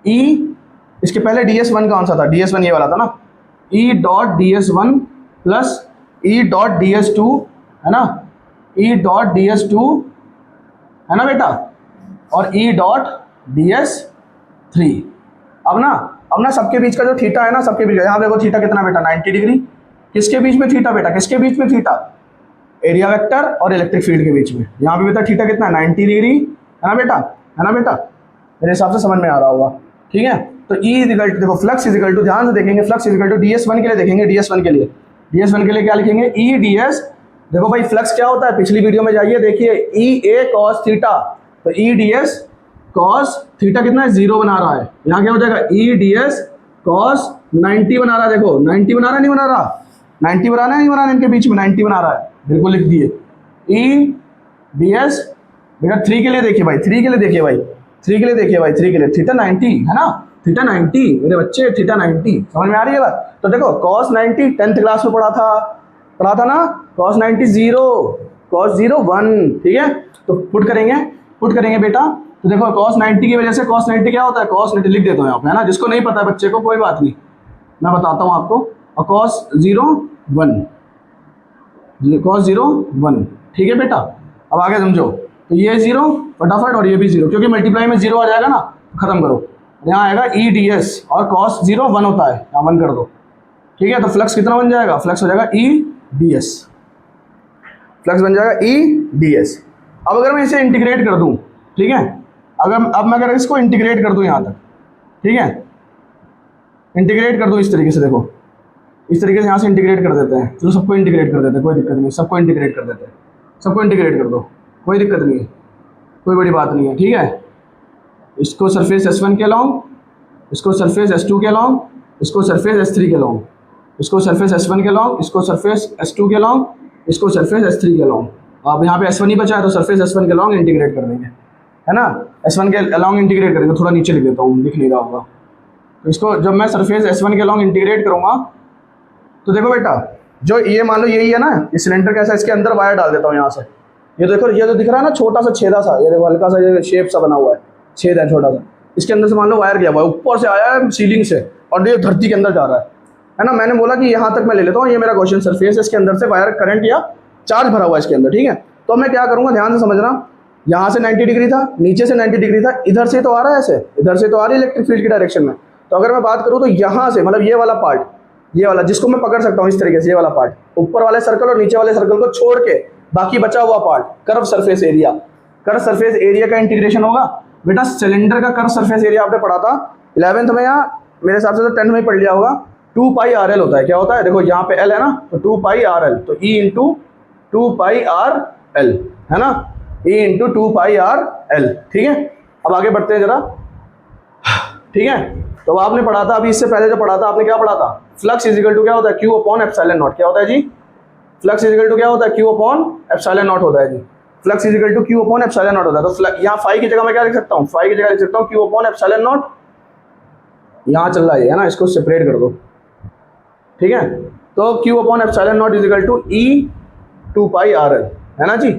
ई, इसके पहले ds1 कौन सा था? ds1 ये वाला था ना, E dot ds1 plus E dot ds2 है ना, ई डॉट ds2 है ना बेटा, और ई डॉट ds3। अब ना सबके बीच का जो थीटा है ना, सबके बीच, यहाँ देखो थीटा कितना बेटा? 90 डिग्री। किसके बीच में थीटा बेटा? किसके बीच में थीटा? एरिया वेक्टर और इलेक्ट्रिक फील्ड के बीच में। यहाँ पे बेटा थीटा कितना है? 90 डिग्री है ना बेटा? है ना बेटा? मेरे हिसाब से समझ में आ रहा होगा। ठीक है, तो ई इक्वल टू, देखो फ्लक्स इक्वल टू, ध्यान से देखेंगे, फ्लक्स इक्वल टू ds1 के लिए देखेंगे, ds1 के लिए क्या लिखेंगे? ई ds। देखो भाई फ्लक्स क्या होता है, पिछली वीडियो में जाइए देखिए, ई ए कॉस थीटा, तो ई ds कॉस थीटा कितना है? 0 बना रहा है। यहाँ क्या हो जाएगा? ई ds कॉस 90 बना रहा है। देखो 90 बना रहा है, नहीं बना रहा? 90 बनाना है, नहीं बनाना? इनके बीच में 90 बना रहा है, बिल्कुल लिख दिए। ई ds बेटा 3 के लिए देखिए भाई, 3 के लिए देखिए भाई, 3 के लिए देखिए भाई, 3 के लिए थीटा 90 है ना, थीटा 90 मेरे बच्चे, थीटा 90 समझ में आ रही है बात? तो देखो cos 90 10th क्लास में पढ़ा था ना, cos 90 0, cos 0 1। ठीक है, तो पुट करेंगे बेटा। तो देखो cos 90 की वजह से, cos 90 क्या होता है? cos 90 लिख देता हूँ यहाँ पे, है ना, जिसको नहीं पता है बच्चे को कोई बात नहीं, मैं बताता हूँ आपको। और cos 0 1, cos 0 1। ठीक है बेटा, अब आगे समझो, तो ये 0 फटाफट, और ये भी 0, क्योंकि मल्टीप्लाई में 0 आ जाएगा ना, तो खत्म करो। यहाँ आएगा ई ds, और cos 0 1 होता है, यहाँ 1 कर दो। ठीक है, तो फ्लक्स कितना बन जाएगा? फ्लक्स हो जाएगा ई ds, फ्लक्स बन जाएगा ई ds। अब अगर मैं इसे इंटीग्रेट कर दूँ, ठीक है, अगर इसको इंटीग्रेट कर दूँ यहाँ तक, ठीक है, इंटीग्रेट कर दूँ इस तरीके से, देखो इस तरीके से यहाँ से इंटीग्रेट कर देते हैं, चलो सबको इंटीग्रेट कर देते हैं, कोई दिक्कत नहीं, सबको इंटीग्रेट कर देते हैं, सबको इंटीग्रेट कर दो, कोई दिक्कत नहीं है, कोई बड़ी बात नहीं है। ठीक है, इसको सरफेस S1 के लॉन्ग, इसको सरफेस S2 के लॉन्ग, इसको सरफेस S3 के लॉन्ग, इसको सरफेस S1 के लॉन्ग, इसको सरफेस S2 के लॉन्ग, इसको सरफेस S3 के लॉन्ग। अब यहाँ पे S1 ही बचा है, तो सरफेस S1 के लॉन्ग इंटीग्रेट कर देंगे, है ना, S1 के लॉन्ग इंटीग्रेट कर देंगे। थोड़ा नीचे लिख देता हूँ, दिख नहीं रहा होगा। तो इसको जब मैं सरफेस S1 के लॉन्ग इंटीग्रेट करूँगा, तो देखो बेटा, जो ये मान लो यही है ना, ये सिलेंडर कैसा, इसके अंदर वायर डाल देता हूँ यहाँ से। ये देखो, ये जो दिख रहा है ना छोटा सा छेदा सा, ये देखो हल्का सा ये शेप सा बना हुआ है, छेद है छोटा सा, इसके अंदर से मान लो वायर गया हुआ है, ऊपर से आया है सीलिंग से, और ये धरती के अंदर जा रहा है ना। मैंने बोला कि यहाँ तक मैं ले लेता हूँ, ये मेरा क्वेश्चन, सरफेस इसके अंदर से वायर करंट या चार्ज भरा हुआ है इसके अंदर। ठीक है, तो मैं क्या करूँगा, ध्यान से समझना, यहाँ से 90 डिग्री था, नीचे से 90 डिग्री था, इधर से तो आ रहा है ऐसे, इधर से तो आ रही है इलेक्ट्रिक फील्ड की डायरेक्शन में। तो अगर मैं बात करूँ तो यहाँ से, मतलब ये वाला पार्ट, ये वाला जिसको मैं पकड़ सकता हूँ इस तरीके से, ये वाला पार्ट, ऊपर वाले सर्कल और नीचे वाले सर्कल को छोड़ के बाकी बचा हुआ part, curve surface area, curve surface area का इंटीग्रेशन होगा। बेटा सिलेंडर का कर्व सरफेस एरिया आपने पढ़ा था 11th में, या मेरे हिसाब से तो 10th में ही पढ़ लिया होगा। 2 पाई RL होता है। क्या होता है? देखो यहाँ पे L है ना, तो 2 पाई RL, तो E इंटू 2 पाई RL है ना, E इंटू 2 पाई RL। ठीक है, अब आगे बढ़ते हैं जरा। ठीक है, तो आपने पढ़ा था, अभी इससे पहले जो पढ़ा था आपने क्या पढ़ा था? फ्लक्स इज इक्वल टू क्या होता है? Q upon epsilon naught. क्या होता है जी? फ्लक्स इज इक्वल टू क्या होता है? Q अपॉन एप्सिलॉन नॉट होता है जी। Flux is equal to Q upon epsilon naught होता है। तो यहाँ फाई की जगह मैं क्या लिख सकता हूँ? फाई की जगह लिख सकता हूँ Q अपॉन एप्सिलॉन नॉट। यहाँ चल रहा है ना, इसको सेपरेट कर दो। ठीक है, तो Q upon epsilon naught is equal to E 2 pi RL है ना जी।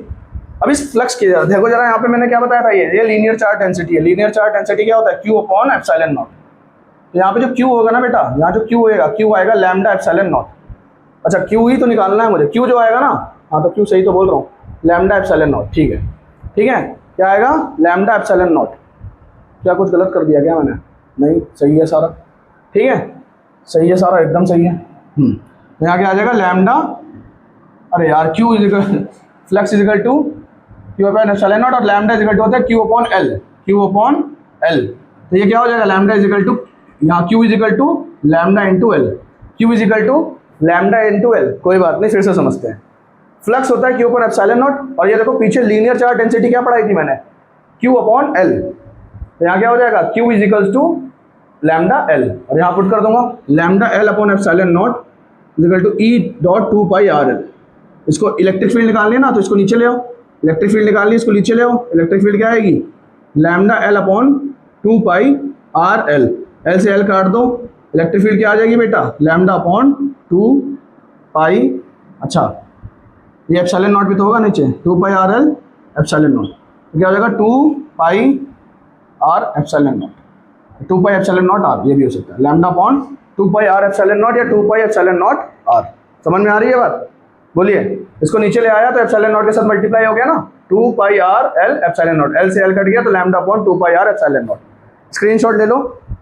अब इस फ्लक्स की देखो जरा, यहाँ पे मैंने क्या बताया था, ये लीनियर चार्ज डेंसिटी है। लीनियर चार्ज डेंसिटी क्या होता है? Q upon epsilon naught. तो यहाँ पे जो Q होगा ना बेटा, यहाँ जो Q होएगा, Q आएगा लैम्डा एप्सिलॉन नॉट। अच्छा Q ही तो निकालना है मुझे, Q जो आएगा ना, हाँ तो Q सही तो बोल रहा हूँ, लैम्डा एप्सिलॉन नॉट। ठीक है, ठीक है, क्या आएगा? Lambda epsilon naught. क्या कुछ गलत कर दिया क्या मैंने? नहीं, सही है सारा। ठीक है, सही है सारा, एकदम सही है। यहाँ क्या आ जाएगा? लैम्डा, अरे यार Q is equal, flux is equal to Q upon epsilon naught, और लैम्डा इज इक्वल टू होता है Q upon L। Q upon L, तो ये क्या हो जाएगा? लैम्डा इज इक्वल टू, यहाँ Q is equal to lambda into L। Q is equal to lambda into L, कोई बात नहीं, फिर से समझते हैं। फ्लक्स होता है क्यू अपॉन एप्सिलॉन नॉट, और ये देखो पीछे लीनियर चार्ज डेंसिटी क्या पढ़ाई थी मैंने, क्यू अपॉन एल। तो यहाँ क्या हो जाएगा, Q is equals to lambda L, और यहाँ पुट कर दूंगा lambda L upon epsilon naught equal to E dot 2 pi R L. इसको इलेक्ट्रिक फील्ड निकालनी है ना, तो इसको नीचे ले आओ, इलेक्ट्रिक फील्ड निकालनी है, इसको नीचे ले आओ। इलेक्ट्रिक फील्ड क्या आएगी, lambda L upon 2 pi R L, L से एल काट दो, इलेक्ट्रिक फील्ड क्या आ जाएगी बेटा, लैम्डा अपॉन 2 पाई, अच्छा ये एप्सिलॉन नॉट भी तो होगा नीचे, 2 pi R L epsilon naught, तो क्या हो जाएगा 2 pi R epsilon naught, 2 pi epsilon naught R, ये भी हो सकता है, lambda upon 2 pi R epsilon naught या 2 पाई एप्सिलॉन नॉट आर। समझ में आ रही है बात, बोलिए। इसको नीचे ले आया तो एप्सिलॉन नॉट के साथ मल्टीप्लाई हो गया ना, 2 pi R L epsilon naught, L से एल कट गया तो lambda upon 2 pi R epsilon naught. Screenshot ले लो,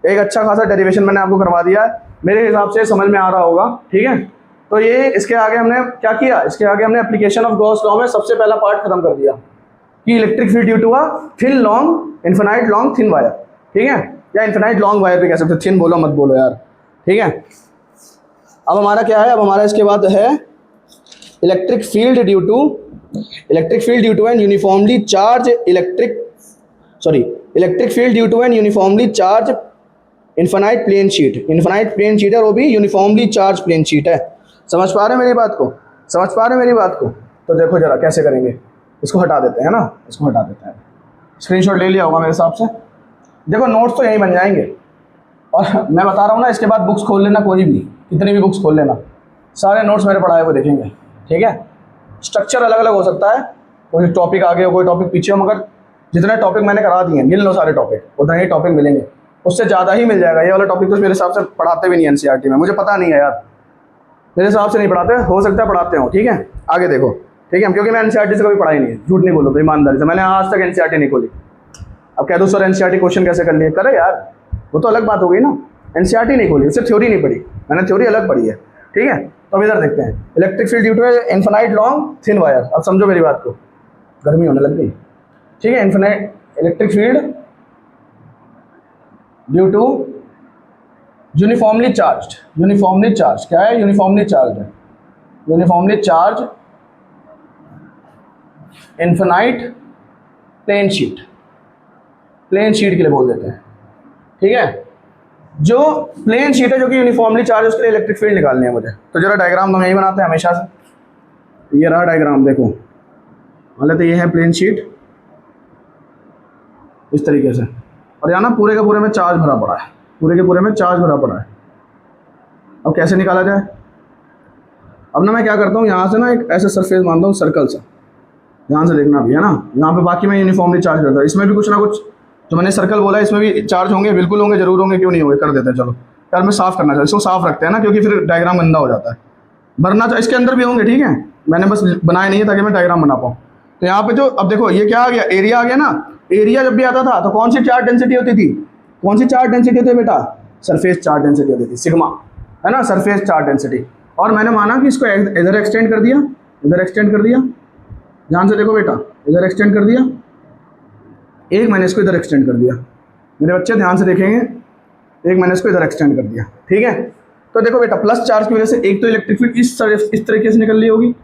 एक अच्छा खासा डेरिवेशन मैंने आपको करवा दिया है, मेरे हिसाब से समझ में आ रहा होगा, ठीक है। तो ये इसके आगे हमने क्या किया, इसके आगे हमने एप्लीकेशन ऑफ गॉस लॉ में सबसे पहला पार्ट खत्म कर दिया कि electric field due to a thin long infinite long thin wire, ठीक है, या इन्फिनाइट लॉन्ग वायर भी कह सकते, थिन बोलो मत बोलो यार, ठीक है। अब हमारा क्या है, अब हमारा इसके बाद है electric field due to an uniformly charge electric field due to an uniformly charge infinite plane sheet, infinite plane sheet है, वो भी यूनिफॉर्मली चार्ज प्लेन शीट है। समझ पा रहे हैं मेरी बात को, समझ पा रहे हैं मेरी बात को। तो देखो जरा कैसे करेंगे, इसको हटा देते हैं ना, इसको हटा देते हैं, स्क्रीनशॉट ले लिया होगा मेरे हिसाब से। देखो नोट्स तो यहीं बन जाएंगे, और मैं बता रहा हूँ ना, इसके बाद बुक्स खोल लेना, कोई भी कितनी भी बुक्स खोल लेना, सारे नोट्स मेरे पढ़ाए हुए देखेंगे, ठीक है। स्ट्रक्चर अलग अलग हो सकता है, कोई टॉपिक आगे हो कोई टॉपिक पीछे हो, मगर जितने टॉपिक मैंने करा दिए गिन लो सारे टॉपिक, उतने ही टॉपिक मिलेंगे, उससे ज़्यादा ही मिल जाएगा। ये वाला टॉपिक तो मेरे हिसाब से पढ़ाते भी नहीं एनसीईआरटी में, मुझे पता नहीं है यार, मेरे हिसाब से नहीं पढ़ाते, हो सकता है पढ़ाते हो, ठीक है। आगे देखो, ठीक है, क्योंकि मैं एनसीईआरटी से कभी पढ़ाई नहीं है, झूठ नहीं बोलो तो ईमानदारी से, मैंने आज तक एनसीईआरटी नहीं खोली। अब कह दो सर एनसीईआरटी क्वेश्चन कैसे कर लिए, करे यार, वो तो अलग बात हो गई ना, एनसीईआरटी नहीं खोली, उससे थ्योरी नहीं पढ़ी, मैंने थ्योरी अलग पढ़ी है, ठीक है। तो अब इधर देखते हैं, electric field due to infinite long thin wire. अब समझो मेरी बात को, गर्मी होने लग गई, ठीक है। Infinite electric field due to uniformly charge क्या है, यूनिफॉर्मली चार्ज है, uniformly charge infinite plane sheet के लिए बोल देते हैं, ठीक है। जो प्लेन शीट है जो कि यूनिफॉर्मली चार्ज है, उसके लिए इलेक्ट्रिक फील्ड निकालनी है मुझे। तो जरा डायग्राम तो हम यही बनाते हैं हमेशा से, ये रहा डायग्राम, देखो मतलब तो ये है प्लेन शीट इस तरीके से, और यहाँ ना पूरे के पूरे में चार्ज भरा पड़ा है, पूरे के पूरे में चार्ज भरा पड़ा है। अब कैसे निकाला जाए, अब ना मैं क्या करता हूँ, यहाँ से ना एक ऐसा सरफेस मानता हूँ सर्कल सा, ध्यान से देखना भी है ना, यहाँ पे बाकी मैं यूनिफॉर्मली चार्ज करता हूँ, इसमें भी कुछ ना कुछ जो मैंने सर्कल बोला है इसमें भी चार्ज होंगे, बिल्कुल होंगे, जरूर होंगे, क्यों नहीं होंगे, कर देते हैं। चलो यार मैं साफ करना चाहता हूँ, इसको साफ रखते हैं ना, क्योंकि फिर डायग्राम गंदा हो जाता है, भरना चाहिए, इसके अंदर भी होंगे, ठीक है, मैंने बस बनाए नहीं है ताकि मैं डायग्राम बना पाऊँ। तो यहाँ पे जो, अब देखो ये क्या आ गया, एरिया आ गया ना, एरिया जब भी आता था तो कौन सी चार्ज डेंसिटी होती थी, कौन सी चार्ज डेंसिटी होती है बेटा, सरफेस चार्ज डेंसिटी होती थी, सिग्मा, है ना, सरफेस चार्ज डेंसिटी। और मैंने माना कि इसको इधर एक्सटेंड कर दिया, इधर एक्सटेंड कर दिया, ध्यान से देखो बेटा, इधर एक्सटेंड कर दिया, एक मैंने इसको इधर एक्सटेंड कर दिया, मेरे बच्चे ध्यान से देखेंगे, एक मैंने इसको इधर एक्सटेंड कर दिया, ठीक है। तो देखो बेटा प्लस चार्ज की वजह से एक तो इलेक्ट्रिक फील्ड इस तरीके से निकल रही होगी,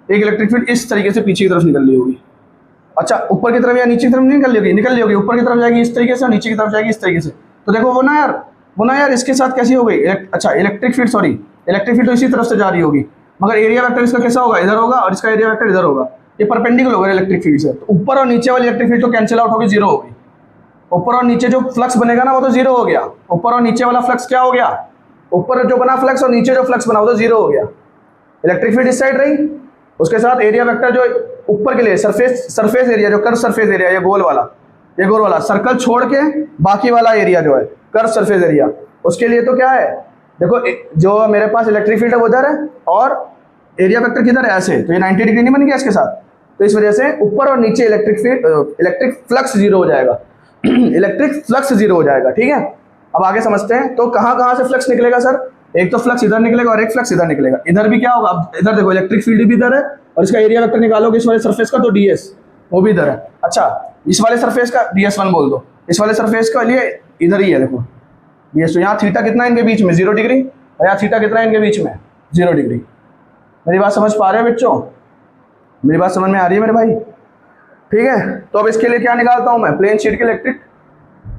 एक इलेक्ट्रिक फील्ड इस तरीके से पीछे की तरफ निकल रही होगी। अच्छा ऊपर की तरफ या नीचे की तरफ नहीं निकल रही होगी, ऊपर की तरफ जाएगी इस तरीके से और नीचे की तरफ जाएगी इस तरीके से। तो देखो वो ना यार इसके साथ कैसी हो गई, अच्छा इलेक्ट्रिक फील्ड तो इसी तरफ से जा रही होगी, मगर एरिया वेक्टर इसका कैसा होगा, इधर होगा, और इसका एरिया वेक्टर इधर होगा, ये परपेंडिकुलर होगा इलेक्ट्रिक फील्ड से। तो ऊपर और नीचे वाली इलेक्ट्रिक फील्ड तो कैंसिल आउट होगी, जीरो होगी। ऊपर और नीचे जो फ्लक्स बनेगा ना वो तो जीरो हो गया, ऊपर और नीचे वाला फ्लक्स क्या हो गया, ऊपर जो बना फ्लक्स और नीचे जो फ्लक्स बना वो तो जीरो हो गया। इलेक्ट्रिक फील्ड इस साइड रही, उसके साथ एरिया वेक्टर जो ऊपर के लिए सरफेस एरिया, जो कर्व सरफेस एरिया, ये गोल वाला सर्कल छोड़ के बाकी वाला एरिया जो है कर्व सरफेस एरिया, उसके लिए तो क्या है, देखो जो मेरे पास इलेक्ट्रिक फील्ड है वो उधर है और एरिया वेक्टर किधर है, ऐसे, तो ये 90 डिग्री नहीं बन गया इसके साथ, तो इस वजह से ऊपर और नीचे इलेक्ट्रिक फ्लक्स जीरो हो जाएगा इलेक्ट्रिक फ्लक्स जीरो हो जाएगा, ठीक है। अब आगे समझते हैं, तो कहाँ से फ्लक्स निकलेगा सर, एक तो फ्लक्स इधर निकलेगा और एक फ्लक्स इधर निकलेगा। इधर भी क्या होगा, अब इधर देखो इलेक्ट्रिक फील्ड भी इधर है और इसका एरिया वेक्टर निकालोगे इस वाले सरफेस का तो ds, वो भी इधर है। अच्छा इस वाले सरफेस का ds1 बोल दो, इस वाले सरफेस का लिए इधर ही है, देखो ds, तो यहाँ थीटा कितना है इनके बीच में, 0 डिग्री, और यहाँ थीटा कितना है इनके बीच में 0 डिग्री। मेरी बात समझ पा रहे हैं बच्चों? मेरी बात समझ में आ रही है मेरे भाई? ठीक है, तो अब इसके लिए क्या निकालता हूं मैं? प्लेन शीट के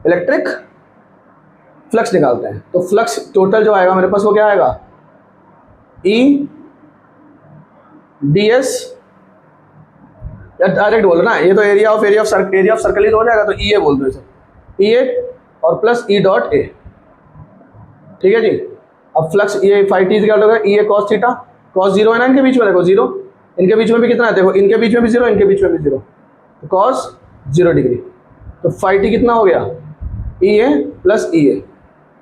इलेक्ट्रिक फ्लक्स निकालते हैं। तो फ्लक्स टोटल जो आएगा मेरे पास वो क्या आएगा? E ds, या डायरेक्ट बोलो ना, ये तो एरिया ऑफ सर्कल ही तो हो जाएगा, तो E A बोल दो इसे, E A और प्लस E डॉट A। ठीक है जी। अब फ्लक्स ये फाई टी क्या होगा? E A cos theta, cos 0 है ना इनके बीच में, देखो 0, इनके बीच में भी कितना है, देखो इनके बीच में भी 0, इनके बीच में भी 0, तो cos 0 डिग्री। तो फाई टी कितना हो गया? E A plus E A।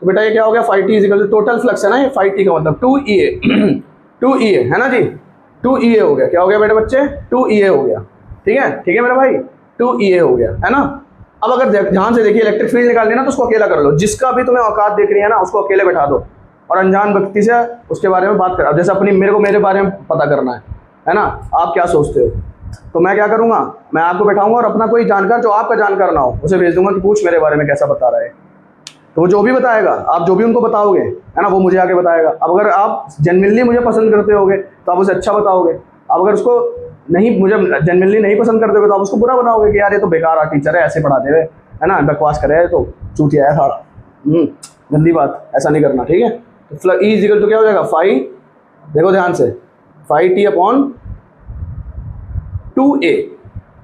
तो बेटा ये क्या हो गया? Phi T is equal total flux है ना, ये फाई टी का मतलब 2 E A 2 E A है ना जी, 2 E A हो गया। क्या हो गया बेटे बच्चे? 2 E A हो गया। ठीक है मेरा भाई, 2 E A हो गया, है ना। अब अगर ध्यान से देखिए, इलेक्ट्रिक फील्ड निकालनी है ना, तो उसको अकेला कर लो, जिसका भी तुम्हें औकात देख रही है ना उसको अकेले बैठा दो और अनजान व्यक्ति से उसके बारे में बात कर। जैसे अपनी मेरे बारे में पता करना है ना, आप क्या सोचते हो, तो मैं क्या करूंगा, मैं आपको बैठाऊंगा और अपना कोई जानकार जो आपका जानकार ना हो उसे भेज दूंगा कि पूछ मेरे बारे में कैसा बता रहा है। तो वो जो भी बताएगा, आप जो भी उनको बताओगे, है ना, वो मुझे आके बताएगा। अब अगर आप जेन्युइनली मुझे पसंद करते होगे तो आप उसे अच्छा बताओगे। अब अगर उसको मुझे जेन्युइनली नहीं पसंद करते होगे तो आप उसको बुरा बनाओगे कि यार ये तो बेकार टीचर है, ऐसे पढ़ाते हुए, है ना, बकवास करे है, तो चूतिया है सारा। गंदी बात, ऐसा नहीं करना। ठीक है, तो E इजिकल तो क्या हो जाएगा? फाई, देखो ध्यान से, फाई टी अपॉन 2A।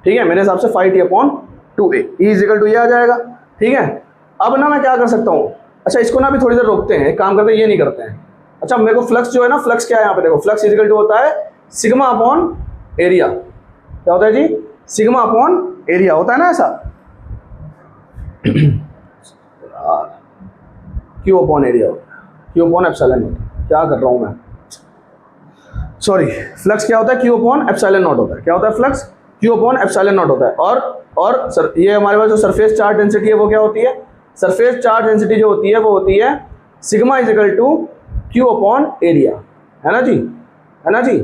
ठीक है, मेरे हिसाब से phi T upon 2A, E is equal to ये आ जाएगा। ठीक है, अब ना मैं क्या कर सकता हूँ, अच्छा इसको ना भी थोड़ी देर रोकते हैं, एक काम करते हैं, ये नहीं करते हैं। अच्छा मेरे को फ्लक्स जो है ना, फ्लक्स क्या है यहाँ पे देखो, फ्लक्स इजिकल टू होता है सिग्मा अपॉन एरिया। क्या होता है जी? सिग्मा अपॉन एरिया होता है ना ऐसा, क्यू अपॉन एरिया होता है, क्यू अपॉन एप्सिलॉन नॉट। क्या कर रहा हूँ मैं, सॉरी, फ्लक्स क्या होता है? क्यू अपॉन एप्सिलॉन नॉट होता है। क्या होता है flux? Q upon epsilon naught होता है। और सर ये हमारे पास जो सरफेस चार्ज डेंसिटी है वो क्या होती है? सरफेस चार्ज डेंसिटी जो होती है वो होती है sigma is equal to Q upon area, है ना जी, है ना जी।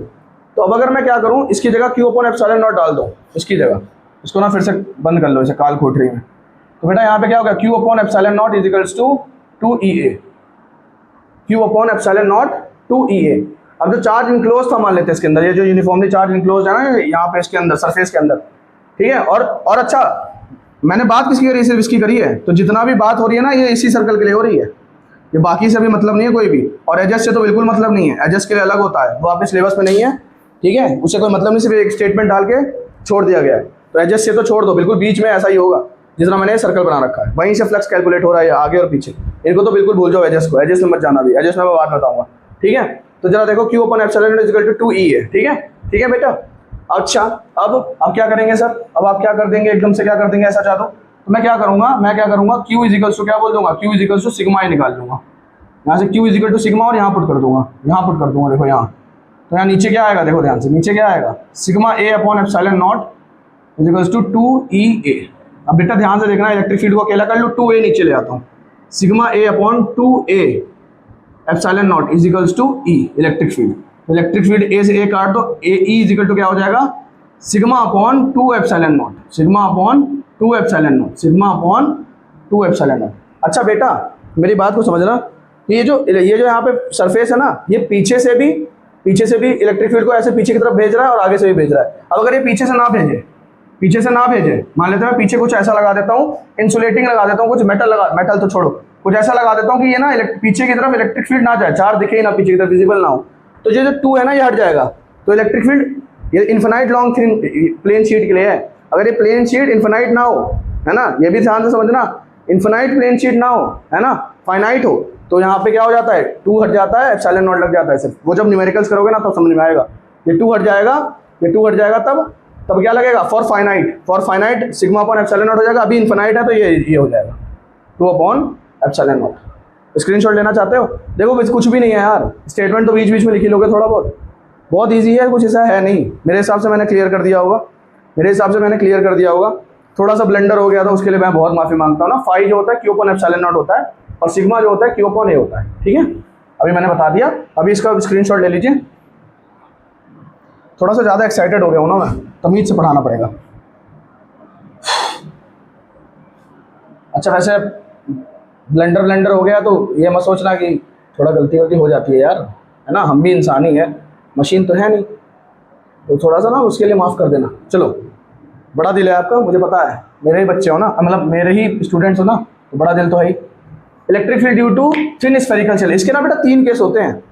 तो अब अगर मैं क्या करूं, इसकी जगह क्यू अपॉन एप्सिलॉन नॉट डाल दूं, इसकी जगह, इसको ना फिर से बंद कर लो इसे काल कोठरी में। तो बेटा यहाँ पे क्या होगा? Q upon epsilon naught इजिकल्स to 2EA, Q upon epsilon naught 2EA। अब जो चार्ज इनक्लोज था मान लेते हैं इसके अंदर, ये जो यूनिफॉर्मली चार्ज इनक्लोज है ना यहाँ पे इसके अंदर, सरफेस के अंदर। ठीक है, और अच्छा मैंने बात किसकी करी, सिर्फ इसकी करी है, तो जितना भी बात हो रही है ना ये इसी सर्कल के लिए हो रही है, ये बाकी से भी मतलब नहीं है कोई भी। और एजेस से तो बिल्कुल मतलब नहीं है, एजेस के लिए अलग होता है, वो आपके सिलेबस में नहीं है। ठीक है, उससे कोई मतलब नहीं, सिर्फ एक स्टेटमेंट डाल के छोड़ दिया गया है। तो एजेस से तो छोड़ दो, बिल्कुल बीच में ऐसा ही होगा जितना मैंने सर्कल बना रखा है, वहीं से फ्लक्स कैलकुलेट हो रहा है आगे और पीछे। इनको तो बिल्कुल भूल जाओ, एजेस को, एजेस में मत जाना भी, एजेस में मैं बात बताऊंगा। ठीक है, तो जरा देखो Q upon epsilon naught equal to 2E है। ठीक है बेटा। अच्छा अब क्या करेंगे सर, अब आप क्या कर देंगे, एकदम से क्या कर देंगे ऐसा चाह दो, तो मैं क्या करूंगा क्यू इजिकल्स टू क्या बोल दूंगा, क्यू इजिकल्स टू सिग्मा ही निकाल लूंगा यहाँ से, क्यू इजिकल टू सिग्मा, और यहाँ पुट कर दूंगा, देखो यहाँ। तो यहाँ नीचे क्या आएगा, देखो ध्यान से, नीचे क्या आएगा? Sigma A upon epsilon naught इजिकल्स to 2EA। अब बेटा ध्यान से देखना, इलेक्ट्रिक फील्ड को अकेला कर लो, 2A नीचे ले आता हूँ, sigma A upon 2A epsilon naught इजिकल्स to E electric field. Electric field A से ए काट दो, ए ई इजिकल टू क्या हो जाएगा? Sigma upon 2 epsilon not, sigma upon 2 epsilon not, sigma upon 2 epsilon naught. अच्छा बेटा मेरी बात को समझना, ये जो यहाँ पे सरफेस है ना, ये पीछे से भी इलेक्ट्रिक फील्ड को ऐसे पीछे की तरफ भेज रहा है और आगे से भी भेज रहा है। अब अगर ये पीछे से ना भेजे, मान लेते हैं पीछे कुछ ऐसा लगा देता हूँ, इंसुलेटिंग लगा देता हूँ, कुछ मेटल तो छोड़ो, कुछ ऐसा लगा देता हूँ कि ये ना पीछे की तरफ इलेक्ट्रिक फील्ड ना जाए, चार्ज दिखे ही ना पीछे की तरफ, विजिबल ना हो, तो ये जो 2 है ना ये हट जाएगा। तो इलेक्ट्रिक फील्ड ये इन्फिनाइट लॉन्ग प्लेन शीट के लिए है। अगर ये प्लेन शीट इन्फिनाइट ना हो, है ना, ये भी ध्यान से समझना, इन्फिनाइट प्लेन शीट ना हो, है ना, फाइनाइट हो, तो यहाँ पे क्या हो जाता है? 2 हट जाता है, एप्सिलॉन नॉट लग जाता है सिर्फ। वो जब न्यूमेरिकल्स करोगे ना तब समझ में आएगा, ये 2 हट जाएगा, तब क्या लगेगा? For finite sigma upon epsilon not हो जाएगा। अभी इन्फिनाइट है तो ये हो जाएगा 2 अपॉन एप्सिलॉन नॉट। स्क्रीनशॉट लेना चाहते हो? देखो कुछ भी नहीं है यार, स्टेटमेंट तो बीच बीच में लिखी लोगे, थोड़ा बहुत ईजी है, कुछ ऐसा है नहीं। मेरे हिसाब से मैंने क्लियर कर दिया होगा, थोड़ा सा ब्लेंडर हो गया था उसके लिए मैं बहुत माफी मांगता हूँ ना। फाई जो होता है क्यू अपॉन एप्सिलॉन नॉट होता है और सिग्मा जो होता है क्यू अपॉन ए होता है। ठीक है, अभी मैंने बता दिया, अभी इसका स्क्रीनशॉट ले लीजिए। थोड़ा सा ज़्यादा एक्साइटेड हो गया हूँ ना मैं, तमीज से पढ़ाना पड़ेगा। अच्छा वैसे ब्लेंडर हो गया तो ये मत सोचना कि थोड़ा गलती हो जाती है यार, है ना, हम भी इंसान ही है, मशीन तो है नहीं, तो थोड़ा सा ना उसके लिए माफ़ कर देना। चलो, बड़ा दिल है आपका, मुझे पता है, मेरे ही बच्चे हो ना, मतलब मेरे ही स्टूडेंट्स हो ना, तो बड़ा दिल तो है ही। Electric field due to thin spherical shell, इसके ना बेटा 3 केस होते हैं।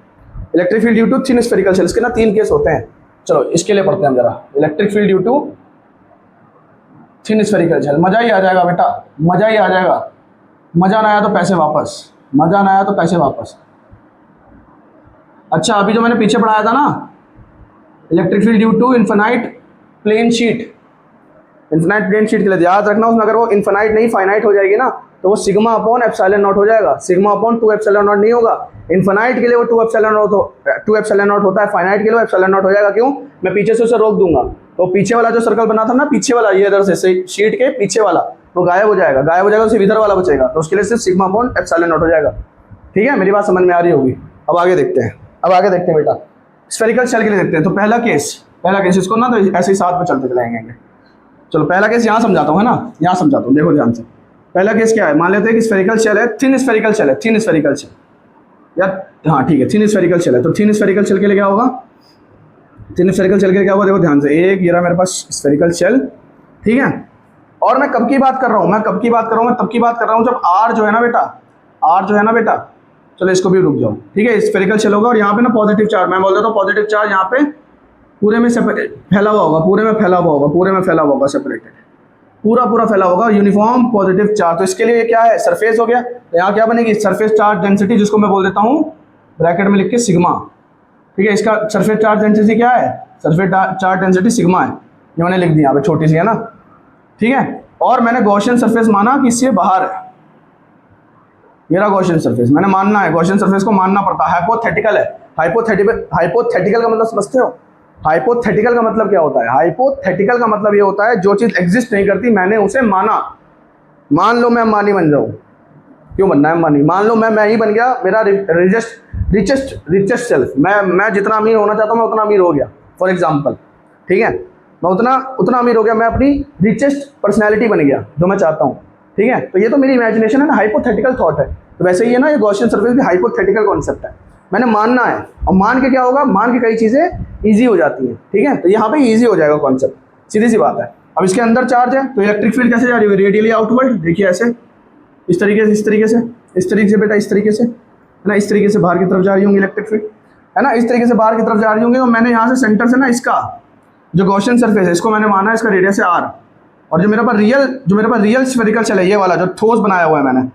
Electric field due to thin spherical shell, इसके ना 3 केस होते हैं। चलो इसके लिए पढ़ते हैं हम जरा। Electric field due to thin spherical shell, मजा ही आ जाएगा बेटा, मजा ही आ जाएगा। मजा ना आया तो पैसे वापस, मजा ना आया तो पैसे वापस। अच्छा, अभी जो मैंने पीछे पढ़ाया था ना, electric field due to infinite plane sheet, infinite plane sheet के लिए याद रखना, उसमें अगर वो इन्फिनाइट नहीं फाइनाइट हो जाएगी ना, तो वो सिग्मा अपॉन एप्सिलॉन नॉट हो जाएगा, सिग्मा अपॉन 2 एप्सिलॉन नॉट नहीं होगा। इन्फिनाइट के लिए वो 2 एप्सिलॉन नॉट होता है, फाइनाइट के लिए वो एप्सिलॉन नॉट हो जाएगा। क्यों? मैं पीछे से उसे रोक दूंगा, तो पीछे वाला जो सर्कल बना था ना, पीछे वाला, ये इधर से शीट के पीछे वाला, वो गायब हो जाएगा, गायब हो जाएगा, सिर्फ इधर वाला बचेगा, तो उसके लिए सिर्फ सिग्मा अपॉन एप्सिलॉन नॉट हो जाएगा। ठीक है, मेरी बात समझ में आ रही होगी। अब आगे देखते हैं, बेटा स्फेरिकल शेल के लिए देखते हैं। तो पहला केस इसको ना तो ऐसे ही साथ में चलते चलाएंगे। चलो पहला केस यहाँ समझाता हूँ, है ना, यहाँ समझाता हूँ, देखो ध्यान से। पहला केस क्या है, मान लेते हैं कि स्फेरिकल शेल है, थिन स्फेरिकल शेल है, थिन स्फेरिकल शेल, या हाँ ठीक है, थिन स्फेरिकल शेल है। तो थिन स्फेरिकल शेल के लिए क्या होगा, थिन स्फेरिकल शेल के लिए क्या होगा, देखो ध्यान से, एक ये रहा मेरे पास स्फेरिकल शेल, ठीक है। और मैं कब की बात कर रहा हूँ, मैं तब की बात कर रहा हूँ जब आर जो है ना बेटा, चलो इसको भी रुक जाओ, ठीक है, स्फेरिकल शेल होगा और यहाँ पे ना पॉजिटिव चार्ज, मैं बोल देता हूँ पॉजिटिव चार्ज यहाँ पे पूरे में फैला हुआ होगा, सेपरेटेड, पूरा फैला होगा, यूनिफॉर्म पॉजिटिव चार्ज। तो इसके लिए क्या है, सरफेस हो गया। तो यहाँ क्या बनेगी, सरफेस चार्ज डेंसिटी, जिसको मैं बोल देता हूँ ब्रैकेट में लिख के सिग्मा, ठीक है। इसका सरफेस चार्ज डेंसिटी क्या है, सरफेस चार्ज डेंसिटी सिग्मा है, ये मैंने लिख दिया यहाँ पे, छोटी सी है ना, ठीक है। और मैंने गॉसियन सरफेस माना कि इससे बाहर है, मेरा गॉसियन सरफेस मैंने मानना है, गॉसियन सरफेस को मानना पड़ता है, हाइपोथेटिकल है। हाइपोथेटिकल का मतलब समझते हो, हाइपोथेटिकल का मतलब क्या होता है, हाइपोथेटिकल का मतलब ये होता है जो चीज़ एग्जिस्ट नहीं करती मैंने उसे माना। मान लो मैं अंबानी बन जाऊँ, क्यों बनना है अंबानी, मान लो मैं ही बन गया, मेरा रिचेस्ट सेल्फ, मैं जितना अमीर होना चाहता हूँ मैं उतना अमीर हो गया, फॉर एग्जाम्पल, ठीक है, मैं उतना अमीर हो गया, मैं अपनी रिचेस्ट पर्सनैलिटी बन गया जो मैं चाहता हूँ, ठीक है। तो ये तो मेरी इमेजिनेशन है ना, हाइपोथेटिकल थॉट है। तो वैसे ही है ना, ये गॉसियन सरफेस भी हाइपोथेटिकल कॉन्सेप्ट है, मैंने मानना है, और मान के क्या होगा, मान के कई चीज़ें ईजी हो जाती हैं, ठीक है। तो यहाँ पे ईजी हो जाएगा कॉन्सेप्ट, सीधी सी बात है। अब इसके अंदर चार्ज है, तो इलेक्ट्रिक फील्ड कैसे जा रही है, रेडियली आउटवर्ड, देखिए ऐसे, इस तरीके से बेटा, इस तरीके से, है ना, इस तरीके से बाहर की तरफ जा रही होंगी इलेक्ट्रिक फील्ड, है ना, इस तरीके से बाहर की तरफ जा रही होंगी। तो मैंने यहाँ से सेंटर से ना, इसका जो गॉसियन सरफेस है, इसको मैंने माना है, इसका रेडियस है आर, और जो मेरे पास रियल स्फेरिकल शेल है, ये वाला जो ठोस बनाया हुआ है मैंने,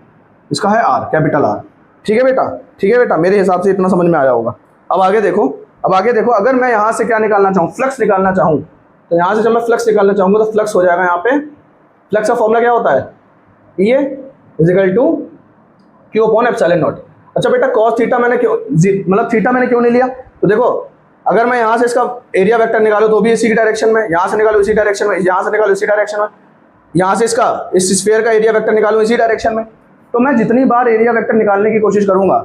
इसका है आर, कैपिटल आर, ठीक है बेटा, मेरे हिसाब से इतना समझ में आया होगा। अब आगे देखो, अगर मैं यहाँ से क्या निकालना चाहूँ, फ्लक्स निकालना चाहूँ, तो यहाँ से जब मैं फ्लक्स निकालना चाहूँगा तो फ्लक्स हो जाएगा यहाँ पे, फ्लक्स का फॉर्मूला क्या होता है, E is equal to Q upon epsilon naught. अच्छा बेटा, कॉस थीटा मैंने थीटा मैंने क्यों नहीं लिया, तो देखो अगर मैं यहाँ से इसका एरिया वेक्टर निकालूँ तो भी इसी डायरेक्शन में, यहाँ से निकालूँ इसी डायरेक्शन में, यहाँ से निकालूँ इसी डायरेक्शन में, यहाँ से इस स्फीयर का एरिया वेक्टर निकालूँ इसी डायरेक्शन में। तो मैं जितनी बार एरिया वेक्टर निकालने की कोशिश करूंगा,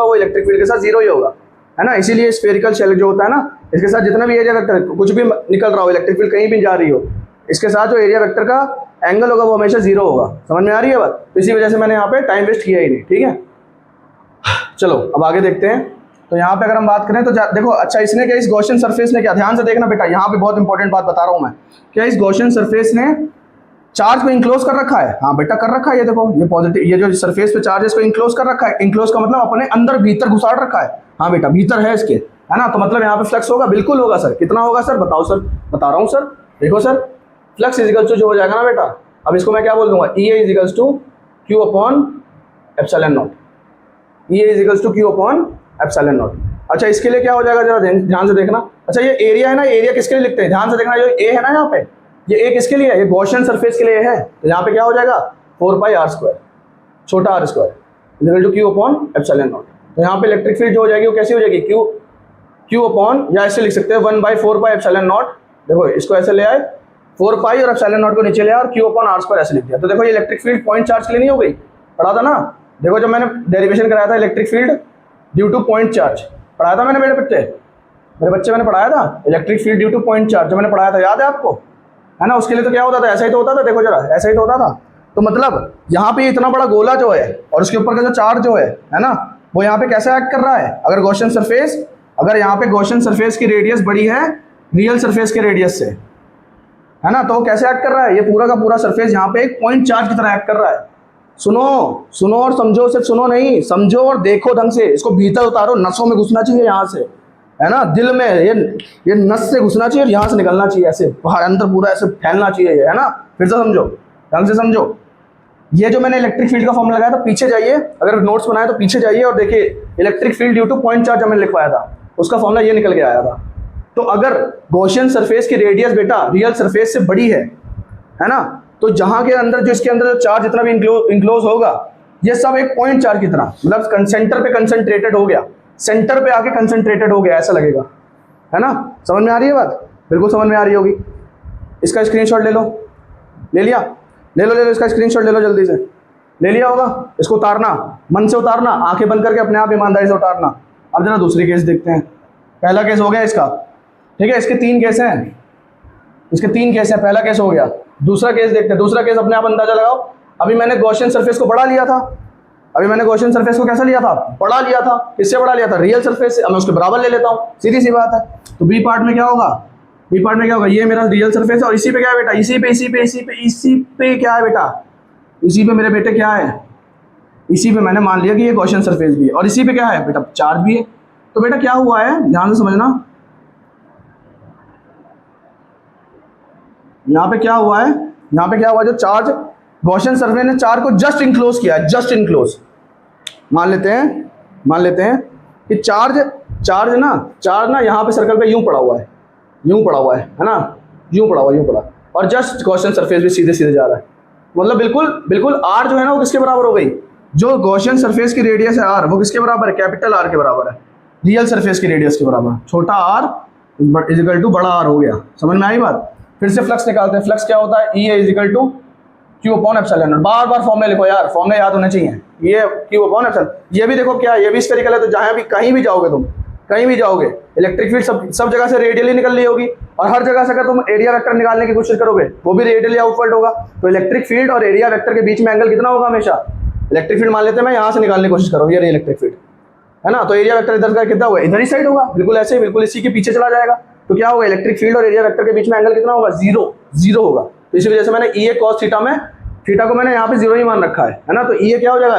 वो इलेक्ट्रिक फील्ड के साथ जीरो ही होगा, है ना। इसीलिए स्फेरिकल शेल जो होता है ना, इसके साथ जितना भी एरिया वेक्टर कुछ भी निकल रहा हो, इलेक्ट्रिक फील्ड कहीं भी जा रही हो, इसके साथ जो एरिया वेक्टर का एंगल होगा वो हमेशा जीरो होगा। समझ में आ रही है बात, तो इसी वजह से मैंने यहाँ पे टाइम वेस्ट किया ही नहीं, ठीक है। चलो अब आगे देखते हैं। तो यहाँ पे अगर हम बात करें तो देखो, अच्छा इसने क्या, इस गॉसियन सरफेस ने क्या, ध्यान से देखना बेटा, यहाँ पे बहुत इंपॉर्टेंट बात बता रहा हूँ मैं, क्या इस गॉसियन सरफेस ने चार्ज को इंक्लोज कर रखा है, हाँ बेटा कर रखा है, ये देखो, ये पॉजिटिव, ये जो सरफेस पे चार्ज है इसको इंक्लोज कर रखा है। इंक्लोज का मतलब अपने अंदर भीतर घुसाड़ रखा है, हाँ बेटा भीतर है इसके, है ना। तो मतलब यहाँ पे फ्लक्स होगा, बिल्कुल होगा सर, कितना होगा सर, बताओ सर, बता रहा हूँ सर, देखो सर, फ्लक्स इजिकल्स टू जो हो जाएगा ना बेटा, अब इसको मैं क्या बोल दूंगा, E is equals to Q upon epsilon naught, E is equals to Q upon epsilon naught. अच्छा इसके लिए क्या हो जाएगा, जरा ध्यान से देखना। अच्छा ये एरिया है ना, एरिया किसके लिए लिखते हैं, ध्यान से देखना, जो ए है ना यहाँ पे, ये ए किसके लिए है, ये गॉसियन सरफेस के लिए है। तो यहाँ पे क्या हो जाएगा, 4πr², छोटा r² equal to Q upon epsilon naught. तो यहाँ पे इलेक्ट्रिक फील्ड जो हो जाएगी वो कैसी हो जाएगी, क्यू अपॉन, या ऐसे लिख सकते हैं 1/4π एप्सिलॉन नॉट। देखो इसको ऐसे ले आए, 4π और एप्सिलॉन नॉट को नीचे ले आए और क्यू अपॉन r² ऐसे लिख दिया। तो देखो ये इलेक्ट्रिक फील्ड पॉइंट चार्ज के लिए नहीं हो गई, पढ़ा था ना, देखो जब मैंने डेरिवेशन कराया था electric field due to point charge, पढ़ाया था मैंने, मेरे बच्चे मैंने पढ़ाया था electric field due to point charge, जो मैंने पढ़ाया था, याद है आपको, है ना। उसके लिए तो क्या होता था, ऐसा ही तो होता था, देखो जरा ऐसा ही तो होता था। तो मतलब यहाँ पे इतना बड़ा गोला जो है और उसके ऊपर का जो चार्ज जो है ना, वो यहाँ पे कैसे एक्ट कर रहा है? अगर गॉसियन सरफेस, अगर यहाँ पे गॉसियन सरफेस की रेडियस बड़ी है रियल सरफेस के रेडियस से, है ना, तो वो कैसे एक्ट कर रहा है? ये पूरा का पूरा सरफेस यहाँ पे एक पॉइंट चार्ज की तरह एक्ट कर रहा है। सुनो सुनो और समझो, सिर्फ सुनो नहीं, समझो और देखो ढंग से, इसको भीतर उतारो, नसों में घुसना चाहिए यहाँ से, है ना, दिल में, ये नस से घुसना चाहिए और यहाँ से निकलना चाहिए, ऐसे बाहर अंदर पूरा ऐसे फैलना चाहिए, है ना। फिर से समझो, ढंग से समझो। ये जो मैंने इलेक्ट्रिक फील्ड का फॉर्मूला लगाया था, पीछे जाइए, अगर नोट्स बनाए तो पीछे जाइए और देखिए electric field due to point charge मैंने लिखवाया था, उसका फॉर्मूला ये निकल के आया था। तो अगर गॉसियन सरफेस की रेडियस बेटा रियल सरफेस से बड़ी है ना, तो जहां के अंदर जो इसके अंदर जो चार्ज जितना भी इंक्लोज होगा, ये सब एक पॉइंट चार्ज की तरह, मतलब सेंटर पे कंसंट्रेटेड हो गया, सेंटर पे आके कंसंट्रेटेड हो गया, ऐसा लगेगा, है ना। समझ में आ रही है बात? बिल्कुल समझ में आ रही होगी। इसका स्क्रीनशॉट ले लो, ले लिया? ले लो इसका स्क्रीनशॉट ले लो जल्दी से, ले लिया होगा। इसको उतारना, मन से उतारना, आंखें बंद करके अपने आप ईमानदारी से उतारना। अब जरा दूसरी केस देखते हैं। पहला केस हो गया इसका, ठीक है, इसके 3 केस हैं, इसके 3 केस हैं, पहला केस हो गया। दूसरा केस देखते हैं, दूसरा केस अपने आप अंदाजा लगाओ। अभी मैंने गॉसियन सरफेस को बढ़ा लिया था, अभी मैंने गॉसियन सरफेस को कैसा लिया था? बड़ा लिया था। किससे बड़ा लिया था? रियल सरफेस से। अब मैं उसके बराबर ले लेता हूँ, सीधी सी बात है। तो बी पार्ट में क्या होगा? बी पार्ट में क्या होगा? ये मेरा रियल सरफेस है और इसी पे क्या है बेटा? इसी पे क्या है बेटा? इसी पे मेरे बेटे क्या है? इसी पे मैंने मान लिया कि ये गॉसियन सरफेस भी है और इसी पे क्या है बेटा? चार्ज भी है। तो बेटा क्या हुआ है, ध्यान से समझना, यहाँ पे क्या हुआ है, यहाँ पे क्या हुआ, जो चार्ज गॉसियन सरफेस ने चार्ज को जस्ट इंक्लोज किया है, जस्ट इंक्लोज। मान लेते हैं कि चार्ज ना यहाँ पे सर्कल पे यूं पड़ा हुआ है, यूं पड़ा हुआ है ना, यूं पड़ा, और जस्ट गॉसियन सरफेस भी सीधे सीधे जा रहा है। मतलब बिल्कुल आर जो है ना वो किसके बराबर हो गई? जो गॉसियन सरफेस की रेडियस है आर, वो किसके बराबर है? कैपिटल आर के बराबर है, रियल सरफेस की रेडियस के बराबर। छोटा आर इज इक्वल टू बड़ा आर हो गया। समझ में आई बात? फिर से फ्लक्स निकालते हैं। फ्लक्स क्या होता है? E is equal to Q upon epsilon naught. बार बार फॉर्मूला लिखो यार, फॉर्मूला याद होने चाहिए। ये क्यू अपॉन एप्सिलॉन, ये भी देखो क्या है, ये भी स्फेरिकल है, तो जहां भी कहीं भी जाओगे तुम, कहीं भी जाओगे, इलेक्ट्रिक फील्ड सब जगह से रेडियली निकल रही होगी, और हर जगह से अगर तुम एरिया वेक्टर निकालने की कोशिश करोगे वो भी रेडियली आउटवर्ड होगा। तो इलेक्ट्रिक फील्ड और एरिया वेक्टर के बीच में एंगल कितना होगा हमेशा? इलेक्ट्रिक फील्ड मान लेते हैं मैं यहाँ से निकालने की कोशिश करूँ, ये रही इलेक्ट्रिक फील्ड, है ना, तो एरिया वेक्टर इधर का कितना होगा? इधर ही साइड होगा, बिल्कुल ऐसे, बिल्कुल इसी के पीछे चला जाएगा। तो क्या होगा? इलेक्ट्रिक फील्ड और एरिया वेक्टर के बीच में एंगल कितना होगा? जीरो होगा। तो इसी वजह से मैंने ई ए कॉस थीटा में, थीटा को मैंने यहाँ पे 0 ही मान रखा है ना। तो ई ए क्या हो जाएगा?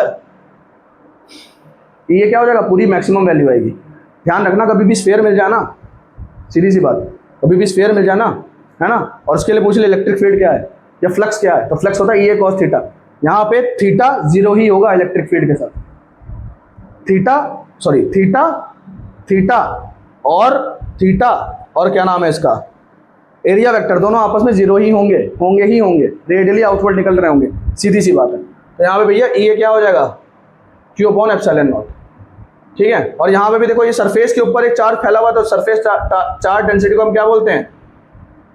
ई ए क्या हो जाएगा? पूरी मैक्सिमम वैल्यू आएगी। ध्यान रखना, कभी भी स्फीयर मिल जाना, सीधी सी बात, कभी भी स्फीयर मिल जाना, है ना, और उसके लिए पूछ ले इलेक्ट्रिक फील्ड क्या है या फ्लक्स क्या है, तो फ्लक्स होता है ई ए कॉस थीटा। यहाँ पे थीटा 0 ही होगा इलेक्ट्रिक फील्ड के साथ। थीटा और क्या नाम है इसका, एरिया वेक्टर, दोनों आपस में 0 ही होंगे, रेडियली आउटवर्ड निकल रहे होंगे, सीधी सी बात है। तो यहाँ पे भैया ई ए क्या हो जाएगा? क्यू अपॉन एप्सिलॉन नॉट, ठीक है। और यहाँ पे भी देखो, ये सरफेस के ऊपर एक चार्ज फैला हुआ है, तो सरफेस चार्ज डेंसिटी को हम क्या बोलते हैं?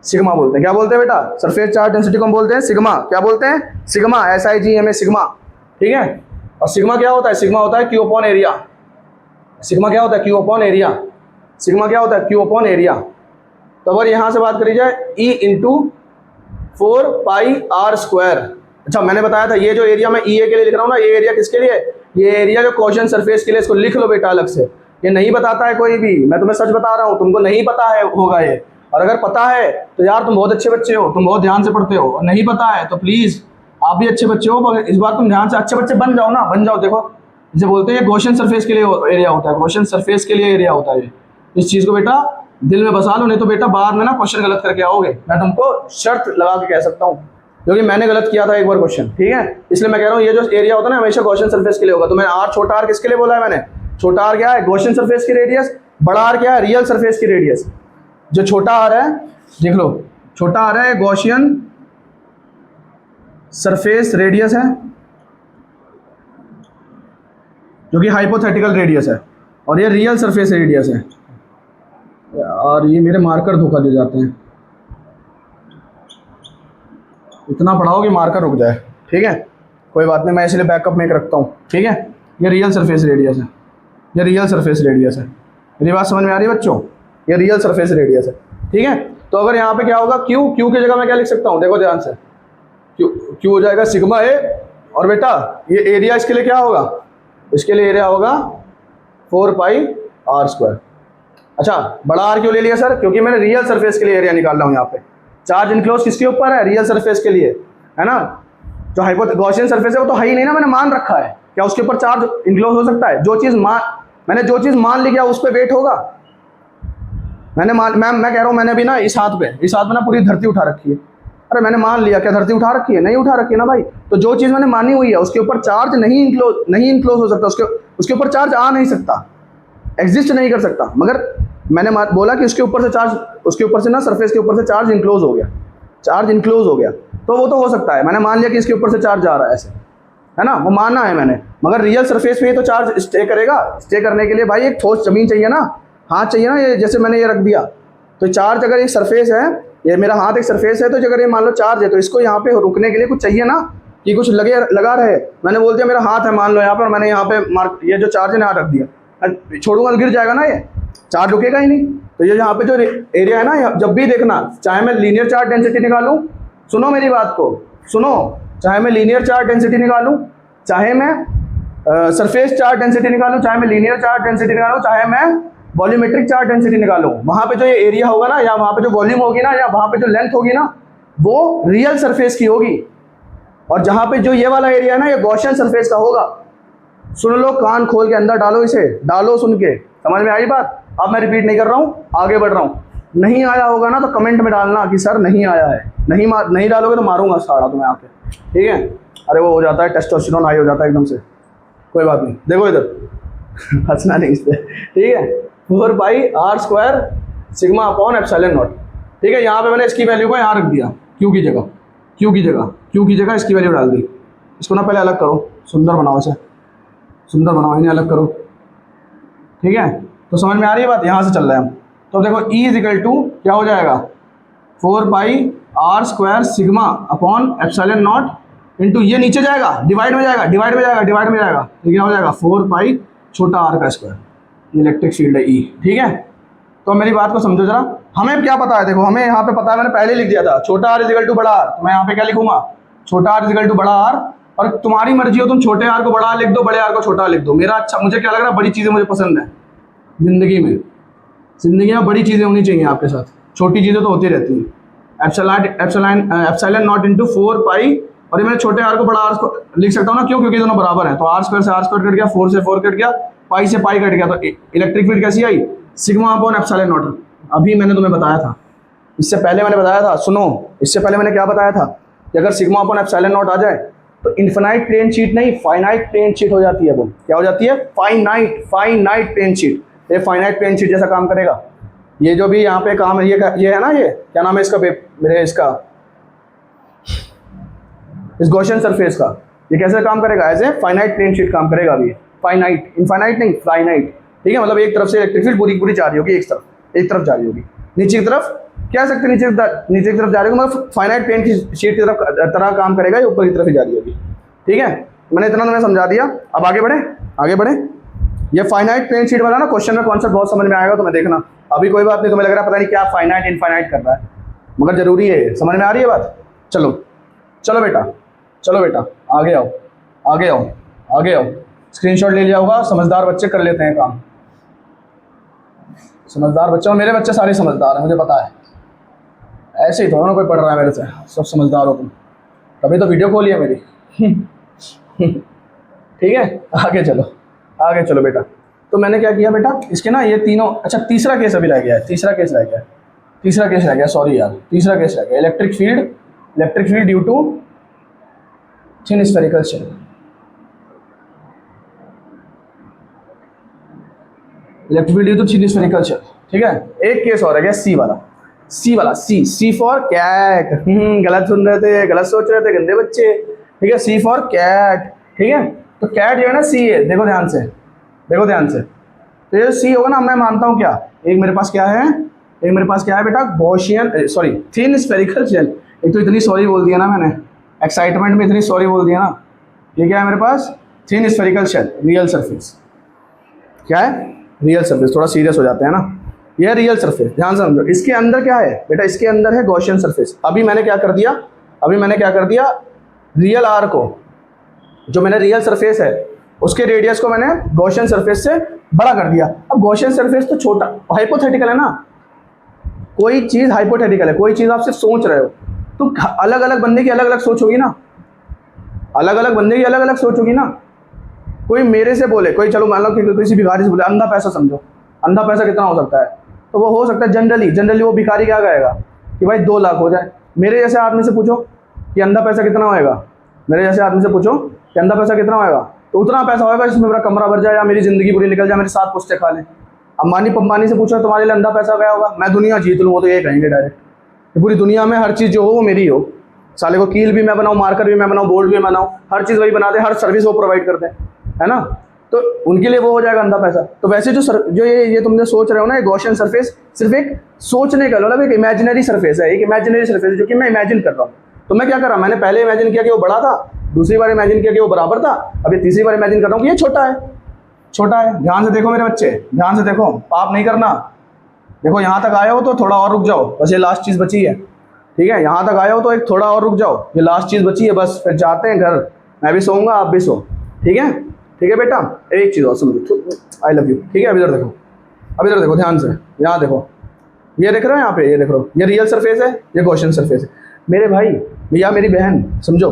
सिग्मा बोलते हैं। क्या बोलते हैं बेटा? सरफेस चार्ज डेंसिटी को हम बोलते हैं सिग्मा। क्या बोलते हैं? सिग्मा, SIGMA, सिग्मा, ठीक है। और सिग्मा क्या होता है? सिग्मा होता है क्यू अपॉन एरिया। सिग्मा क्या होता है? Q upon area. सिग्मा क्या होता है? Q upon area. तो अगर यहाँ से बात करी जाए, E इंटू 4πr²। अच्छा, मैंने बताया था ये जो एरिया मैं EA के लिए लिख रहा हूँ ना, ये एरिया किसके लिए? ये एरिया जो गॉसियन सरफेस के लिए, इसको लिख लो बेटा अलग से। ये नहीं बताता है कोई भी, मैं तुम्हें सच बता रहा हूँ, तुमको नहीं पता है होगा ये, और अगर पता है तो यार तुम बहुत अच्छे बच्चे हो, तुम बहुत ध्यान से पढ़ते हो, और नहीं पता है तो प्लीज़ आप भी अच्छे बच्चे हो, मगर इस बार तुम ध्यान से अच्छे बच्चे बन जाओ ना, बन जाओ। देखो इसे बोलते हैं गॉसियन सरफेस के लिए एरिया होता है, गॉसियन सरफेस के लिए एरिया होता है। इस चीज़ को बेटा दिल में बसा लो, नहीं तो बेटा बाद में ना क्वेश्चन गलत करके आओगे। मैं तुमको शर्त लगा के कह सकता हूँ, क्योंकि मैंने गलत किया था एक बार क्वेश्चन, ठीक है। इसलिए मैं कह रहा हूँ ये जो एरिया होता है ना, हमेशा गॉसियन सरफेस के लिए होगा। तो मैंने आर, छोटा आर किसके लिए बोला है मैंने? छोटा आर क्या है? गॉसियन सरफेस की रेडियस। बड़ा आर क्या है? रियल सरफेस की रेडियस। जो छोटा आर है, देख लो, छोटा आर है गॉसियन सरफेस रेडियस है, जो कि हाइपोथेटिकल रेडियस है, और ये रियल सरफेस रेडियस है। और ये मेरे मार्कर धोखा दे जाते हैं, इतना पढ़ाओ कि मार्कर रुक जाए, ठीक है। कोई बात नहीं, मैं इसलिए बैकअप में रखता हूँ, ठीक है। ये रियल सरफेस रेडियस है, ये रियल सरफेस रेडियस है। मेरी बात समझ में आ रही है बच्चों? ये रियल सरफेस रेडियस है, ठीक है। तो अगर यहाँ पे क्या होगा? क्यू, क्यू की जगह मैं क्या लिख सकता हूँ? देखो ध्यान से, क्यू हो जाएगा सिग्मा ए, और बेटा ये एरिया इसके लिए क्या होगा? इसके लिए एरिया होगा 4 पाई आर स्क्वायर। अच्छा, बड़ा आर क्यों ले लिया सर? क्योंकि मैंने रियल सरफेस के लिए एरिया निकाल रहा हूँ। यहाँ पे चार्ज इनक्लोज किसके ऊपर है? रियल सरफेस के लिए, है ना। जो गॉसियन सरफेस है वो तो है ही नहीं ना, मैंने मान रखा है। क्या उसके ऊपर चार्ज इनक्लोज हो सकता है? मैंने जो चीज़ मान ली, क्या उस पर वेट होगा? मैं कह रहा हूँ, मैंने भी ना इस हाथ में ना पूरी धरती उठा रखी है। अरे मैंने मान लिया, क्या धरती उठा रखी है? नहीं उठा रखी है ना भाई। तो जो चीज़ मैंने मानी हुई है उसके ऊपर चार्ज नहीं इनक्लोज हो सकता, उसके ऊपर चार्ज आ नहीं सकता, एग्जिस्ट नहीं कर सकता। मगर मैंने बोला कि उसके ऊपर से ना सरफेस के ऊपर से चार्ज इनक्लोज हो गया, तो वो तो हो सकता है। मैंने मान लिया कि इसके ऊपर से चार्ज आ रहा है, ऐसे, है ना, वो मानना है मैंने। मगर रियल सरफेस पे ही तो चार्ज स्टे करेगा। स्टे करने के लिए भाई एक ठोस जमीन चाहिए ना, हाथ चाहिए ना। ये जैसे मैंने ये रख दिया, तो चार्ज अगर एक सरफेस है, ये मेरा हाथ एक सरफेस है, तो अगर ये मान लो चार्ज है, तो इसको यहाँ पे रुकने के लिए कुछ चाहिए ना, कि कुछ लगा रहे। मैंने बोल दिया मेरा हाथ है, मान लो यहाँ पर, मैंने यहाँ पे ये जो चार्ज है यहाँ रख दिया, छोड़ूंगा तो गिर जाएगा ना, ये चार्ज रुकेगा ही नहीं। तो ये यहाँ पे जो एरिया है ना, जब भी देखना, चाहे मैं लीनियर चार्ज डेंसिटी निकालूं, सुनो मेरी बात को, सुनो, चाहे मैं लीनियर चार्ज डेंसिटी निकालूं, चाहे मैं सरफेस चार्ज डेंसिटी निकालूं, चाहे मैं लीनियर चार्ज डेंसिटी निकालूं, चाहे मैं वॉल्यूमेट्रिक चार्ज डेंसिटी निकालूं, वहाँ पे जो ये एरिया होगा ना, या वहाँ पे जो वॉल्यूम होगी ना, या वहाँ पे जो लेंथ होगी ना, वो रियल सरफेस की होगी। और जहाँ पे जो ये वाला एरिया है ना, ये गॉसियन सरफेस का होगा। सुन लो, कान खोल के अंदर डालो, इसे डालो, सुन के समझ में आई बात। अब मैं रिपीट नहीं कर रहा हूँ, आगे बढ़ रहा हूँ। नहीं आया होगा ना तो कमेंट में डालना कि सर नहीं आया है। नहीं डालोगे तो मारूंगा साड़ा तुम्हें आके, ठीक है। अरे वो हो जाता है, टेस्टोस्टेरोन हाई हो जाता है एकदम से। कोई बात नहीं, देखो इधर हंसना नहीं इस पर, ठीक है। 4 pi R square sigma upon epsilon naught, ठीक है। यहाँ पे मैंने इसकी वैल्यू को यहाँ रख दिया, क्यू की जगह इसकी वैल्यू डाल दी। इसको ना पहले अलग करो, सुंदर बनाओ इसे, सुंदर बनाओ, इन्हें अलग करो, ठीक है। तो समझ में आ रही है बात, यहाँ से चल रहे हैं हम। तो देखो E इक्वल टू क्या हो जाएगा, 4 pi R square sigma upon epsilon naught into, ये नीचे जाएगा, डिवाइड में जाएगा, तो क्या हो जाएगा 4 पाई छोटा आर का स्क्वायर। इलेक्ट्रिक फील्ड है E, ठीक है। तो मेरी बात को समझो जरा, हमें क्या पता है, देखो हमें यहाँ पे पता है, मैंने पहले लिख दिया था छोटा आर इक्वल टू बड़ा आर। तो मैं यहाँ पे क्या लिखूंगा, छोटा आर इक्वल टू बड़ा आर। और तुम्हारी मर्जी हो, तुम छोटे आर को बड़ा आर लिख दो, बड़े आर को छोटा लिख दो। मेरा अच्छा, मुझे क्या लग रहा है, बड़ी चीज़ें मुझे पसंद है जिंदगी में बड़ी चीज़ें होनी चाहिए आपके साथ, छोटी चीज़ें तो होती रहती हैं। एप्सिलॉन नॉट इंटू 4 पाई, और ये मैंने छोटे आर को बड़ा आर को लिख सकता हूँ ना, क्यों? क्योंकि दोनों बराबर हैं। तो आर स्क्वायर से आर स्क्वायर कट गया, 4 से 4 कट गया, पाई से पाई कट गया, तो इलेक्ट्रिक फील्ड कैसी आई, सिग्मा अपॉन एप्सिलॉन नॉट। अभी मैंने तुम्हें बताया था, इससे पहले मैंने बताया था, सुनो, इससे पहले मैंने क्या बताया था कि अगर सिग्मा अपॉन एप्सिलॉन नॉट आ जाए तो इन्फिनाइट प्लेन शीट नहीं, फाइनाइट प्लेन शीट हो जाती है। वो क्या हो जाती है, फाइनाइट प्लेन शीट। ये फाइनाइट प्लेन शीट जैसा काम करेगा। ये जो भी यहाँ पे काम है, ये है ना, ये क्या नाम है इसका, इस गॉसियन सरफेस का, ये कैसे काम करेगा, as a finite plane sheet काम करेगा। अभी फाइनाइट, इनफाइनाइट नहीं, फाइनाइट, ठीक है। मतलब एक तरफ से इलेक्ट्रिक फील्ड पूरी जा रही होगी, एक तरफ जा रही होगी, नीचे की तरफ कह सकते हैं, नीचे की तरफ जा रही होगी, मतलब फाइनाइट प्लेन की शीट की तरह काम करेगा, ये ऊपर की तरफ ही जा रही होगी, ठीक है। मैंने इतना तुम्हें समझा दिया, अब आगे बढ़े। ये फाइनाइट प्लेन शीट वाला ना क्वेश्चन में कॉन्सेप्ट बहुत समझ में आएगा तुम्हें, देखना। अभी कोई बात नहीं, तुम्हें लग रहा है पता नहीं क्या फाइनाइट इनफाइनाइट कर रहा है, मगर जरूरी है, समझ में आ रही है बात। चलो बेटा आगे आओ। स्क्रीनशॉट ले लिया होगा, समझदार बच्चे कर लेते हैं काम। समझदार बच्चे, और मेरे बच्चे सारे समझदार हैं, मुझे पता है। ऐसे ही थोड़ा ना कोई पढ़ रहा है मेरे से, सब समझदार हो तुम, तभी तो वीडियो खोली है मेरी। ठीक है, आगे चलो बेटा। तो मैंने क्या किया बेटा, इसके ना ये तीनों, अच्छा तीसरा केस अभी रह गया है, तीसरा केस रह गया, सॉरी यार, तीसरा केस रह गया, electric field due to thin spherical shell. Electric field due to thin spherical shell, ठीक है। एक केस और रह गया, सी फॉर कैट। गलत सुन रहे थे, गलत सोच रहे थे गंदे बच्चे, ठीक है। सी फॉर कैट, ठीक है। तो कैट जो है ना, सी है, देखो ध्यान से। तो ये सी होगा ना, मैं मानता हूँ क्या, एक मेरे पास क्या है बेटा, थिन स्फेरिकल शेल। एक तो इतनी सॉरी बोल दिया ना मैंने, एक्साइटमेंट में इतनी सॉरी बोल दिया ना। ये क्या है मेरे पास, thin spherical shell, real surface. क्या है, रियल सरफेस। थोड़ा सीरियस हो जाते हैं ना, यह रियल सरफेस, ध्यान से समझो। इसके अंदर क्या है बेटा, इसके अंदर है गॉसियन सरफेस। अभी मैंने क्या कर दिया, रियल आर को, जो मैंने रियल सरफेस है उसके रेडियस को मैंने गॉसियन सरफेस से बड़ा कर दिया। अब गॉसियन सरफेस तो छोटा हाइपोथेटिकल है ना, कोई चीज़ हाइपोथेटिकल है, कोई चीज़ आप सिर्फ सोच रहे हो, तो अलग अलग बंदे की अलग अलग सोच होगी ना, अलग अलग बंदे की अलग अलग सोच होगी ना। कोई मेरे से बोले, कोई चलो मान लो कि किसी भिखारी से बोले अंधा पैसा समझो, अंधा पैसा कितना हो सकता है, तो वो हो सकता है जनरली वो भिखारी क्या कहेगा कि भाई 2 लाख हो जाए। मेरे जैसे आदमी से पूछो कि अंधा पैसा कितना होएगा, मेरे जैसे आदमी से पूछो कि अंधा पैसा कितना होएगा, तो उतना पैसा होएगा जिसमें मेरा कमरा भर जाए या मेरी ज़िंदगी पूरी निकल जाए, मेरे 7 पुश्ते खा लें। अंबानी पंबानी से पूछो तुम्हारे लिए अंधा पैसा क्या होगा, मैं दुनिया जीत लूँ, वो तो ये कहेंगे डायरेक्ट कि पूरी दुनिया में हर चीज़ जो हो वो मेरी हो, साले को कील भी मैं बनाऊँ, मार्कर भी मैं बनाऊँ, बोर्ड भी मैं बनाऊँ, हर चीज़ वही बना दे, हर सर्विस वो प्रोवाइड करते हैं, है ना। तो उनके लिए वो हो जाएगा अंधा पैसा। तो वैसे जो ये तुमने सोच रहे हो ना, ये गॉसियन सरफेस सिर्फ एक सोचने का मतलब एक इमेजिनरी सरफेस है, एक इमेजिनरी सरफेस है जो कि मैं इमेजिन कर रहा हूँ। तो मैं क्या कर रहा, मैंने पहले इमेजिन किया कि वो बड़ा था, दूसरी बार इमेजिन किया कि वो बराबर था, अब ये तीसरी बार इमेजिन कर रहा हूँ कि ये छोटा है, छोटा है। ध्यान से देखो मेरे बच्चे, ध्यान से देखो, पाप नहीं करना। देखो यहाँ तक आए हो तो थोड़ा और रुक जाओ, बस ये लास्ट चीज़ बची है, ठीक है। यहाँ तक आए हो तो एक थोड़ा और रुक जाओ, ये लास्ट चीज़ बची है, बस फिर जाते हैं घर, मैं भी सोऊंगा आप भी सो, ठीक है, ठीक है बेटा। एक चीज़ और समझो, आई लव यू, ठीक है। अब इधर देखो, अब इधर देखो ध्यान से, यहाँ देखो, ये देख रहे हो यहाँ पे, ये देख रहे हो, ये रियल सरफेस है, ये गॉसियन सरफेस है। मेरे भाई या मेरी बहन समझो,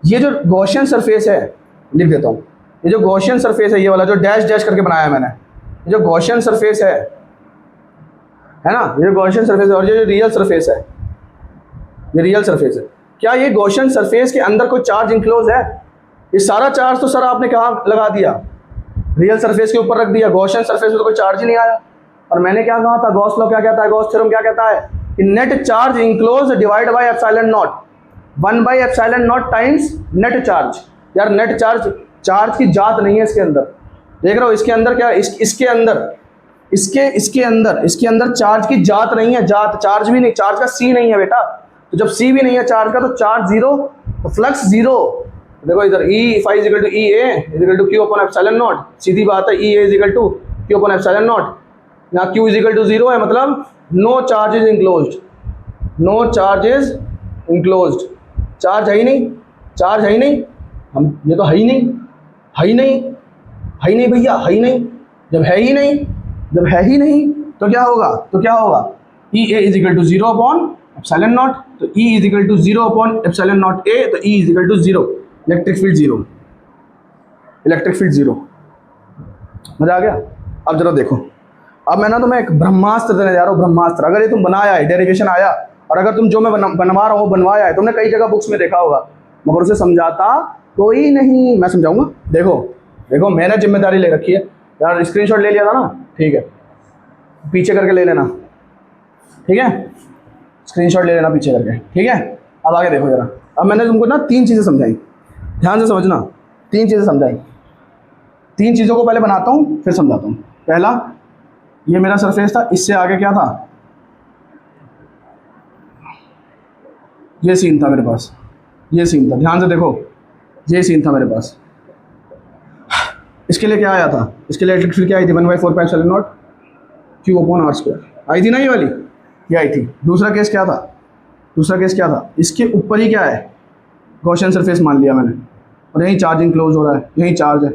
ये जो गॉसियन सरफेस है, लिख देता हूँ, ये जो गॉसियन सरफेस है, ये वाला जो डैश डैश करके बनाया है मैंने, ये जो गॉसियन सरफेस है ना, ये जो गॉसियन सरफेस है, और ये जो रियल सरफेस है, ये रियल सरफेस है। क्या ये गॉसियन सरफेस के अंदर कोई चार्ज इंक्लोज है? ये सारा चार्ज तो सर आपने कहाँ लगा दिया, रियल सरफेस के ऊपर रख दिया, गॉसियन सरफेस में तो कोई चार्ज ही नहीं आया। और मैंने क्या कहा था, गॉस लॉ क्या कहता है, गॉस थ्योरम क्या कहता है कि net charge enclose divide by epsilon not, 1 by epsilon not times net charge. यार नेट चार्ज, चार्ज की जात नहीं है इसके अंदर, देख रहे हो इसके अंदर क्या, इसके अंदर, इसके अंदर चार्ज की जात नहीं है, जात चार्ज भी नहीं, चार्ज का सी नहीं है बेटा। तो जब सी भी नहीं है चार्ज का, तो चार्ज जीरो, तो फ्लक्स जीरो। देखो इधर E phi is equal to E A is equal to Q upon epsilon naught, सीधी बात है, E A is equal to Q upon epsilon naught. यहाँ Q is equal to zero है, मतलब no charge is enclosed, no charge is enclosed, charge है ही नहीं, charge है ही नहीं, हम ये तो है ही नहीं, है ही नहीं, है ही नहीं भैया, है ही नहीं। जब है ही नहीं, जब है ही नहीं तो क्या होगा, तो क्या होगा, E A is equal to zero upon epsilon naught, तो E is equal to zero upon epsilon naught A, तो E is equal to zero, electric field zero, electric field zero. मजा आ गया। अब जरा देखो, अब मैं ना तुम्हें एक ब्रह्मास्त्र देने जा रहा हूँ, ब्रह्मास्त्र। अगर ये तुम बनाया है, डेरिवेशन आया, और अगर तुम जो मैं बनवा रहा हूँ बनवाया है, तुमने कई जगह बुक्स में देखा होगा, मगर उसे समझाता कोई नहीं, मैं समझाऊंगा। देखो देखो, मैंने जिम्मेदारी ले रखी है यार, स्क्रीनशॉट ले लिया था ना, ठीक है, पीछे करके ले लेना, ठीक है, स्क्रीनशॉट ले लेना पीछे करके, ठीक है। अब आगे देखो जरा, अब मैंने तुमको ना 3 चीज़ें समझाई, ध्यान से समझना, 3 चीज़ें समझाई, 3 चीज़ों को पहले बनाता हूँ फिर समझाता हूँ। पहला, ये मेरा सरफेस था, इससे आगे क्या था, ये सीन था मेरे पास, ये सीन था, ध्यान से देखो, ये सीन था मेरे पास। इसके लिए क्या आया था, इसके लिए इलेक्ट्रिक फील्ड क्या आई थी, 1/4 pi epsilon naught Q upon R square, आई थी ना ये वाली, ये आई थी। दूसरा केस क्या था, दूसरा केस क्या था, इसके ऊपर ही क्या है, गॉसियन सरफेस मान लिया मैंने, और यहीं चार्ज इंक्लोज हो रहा है, यहीं चार्ज है।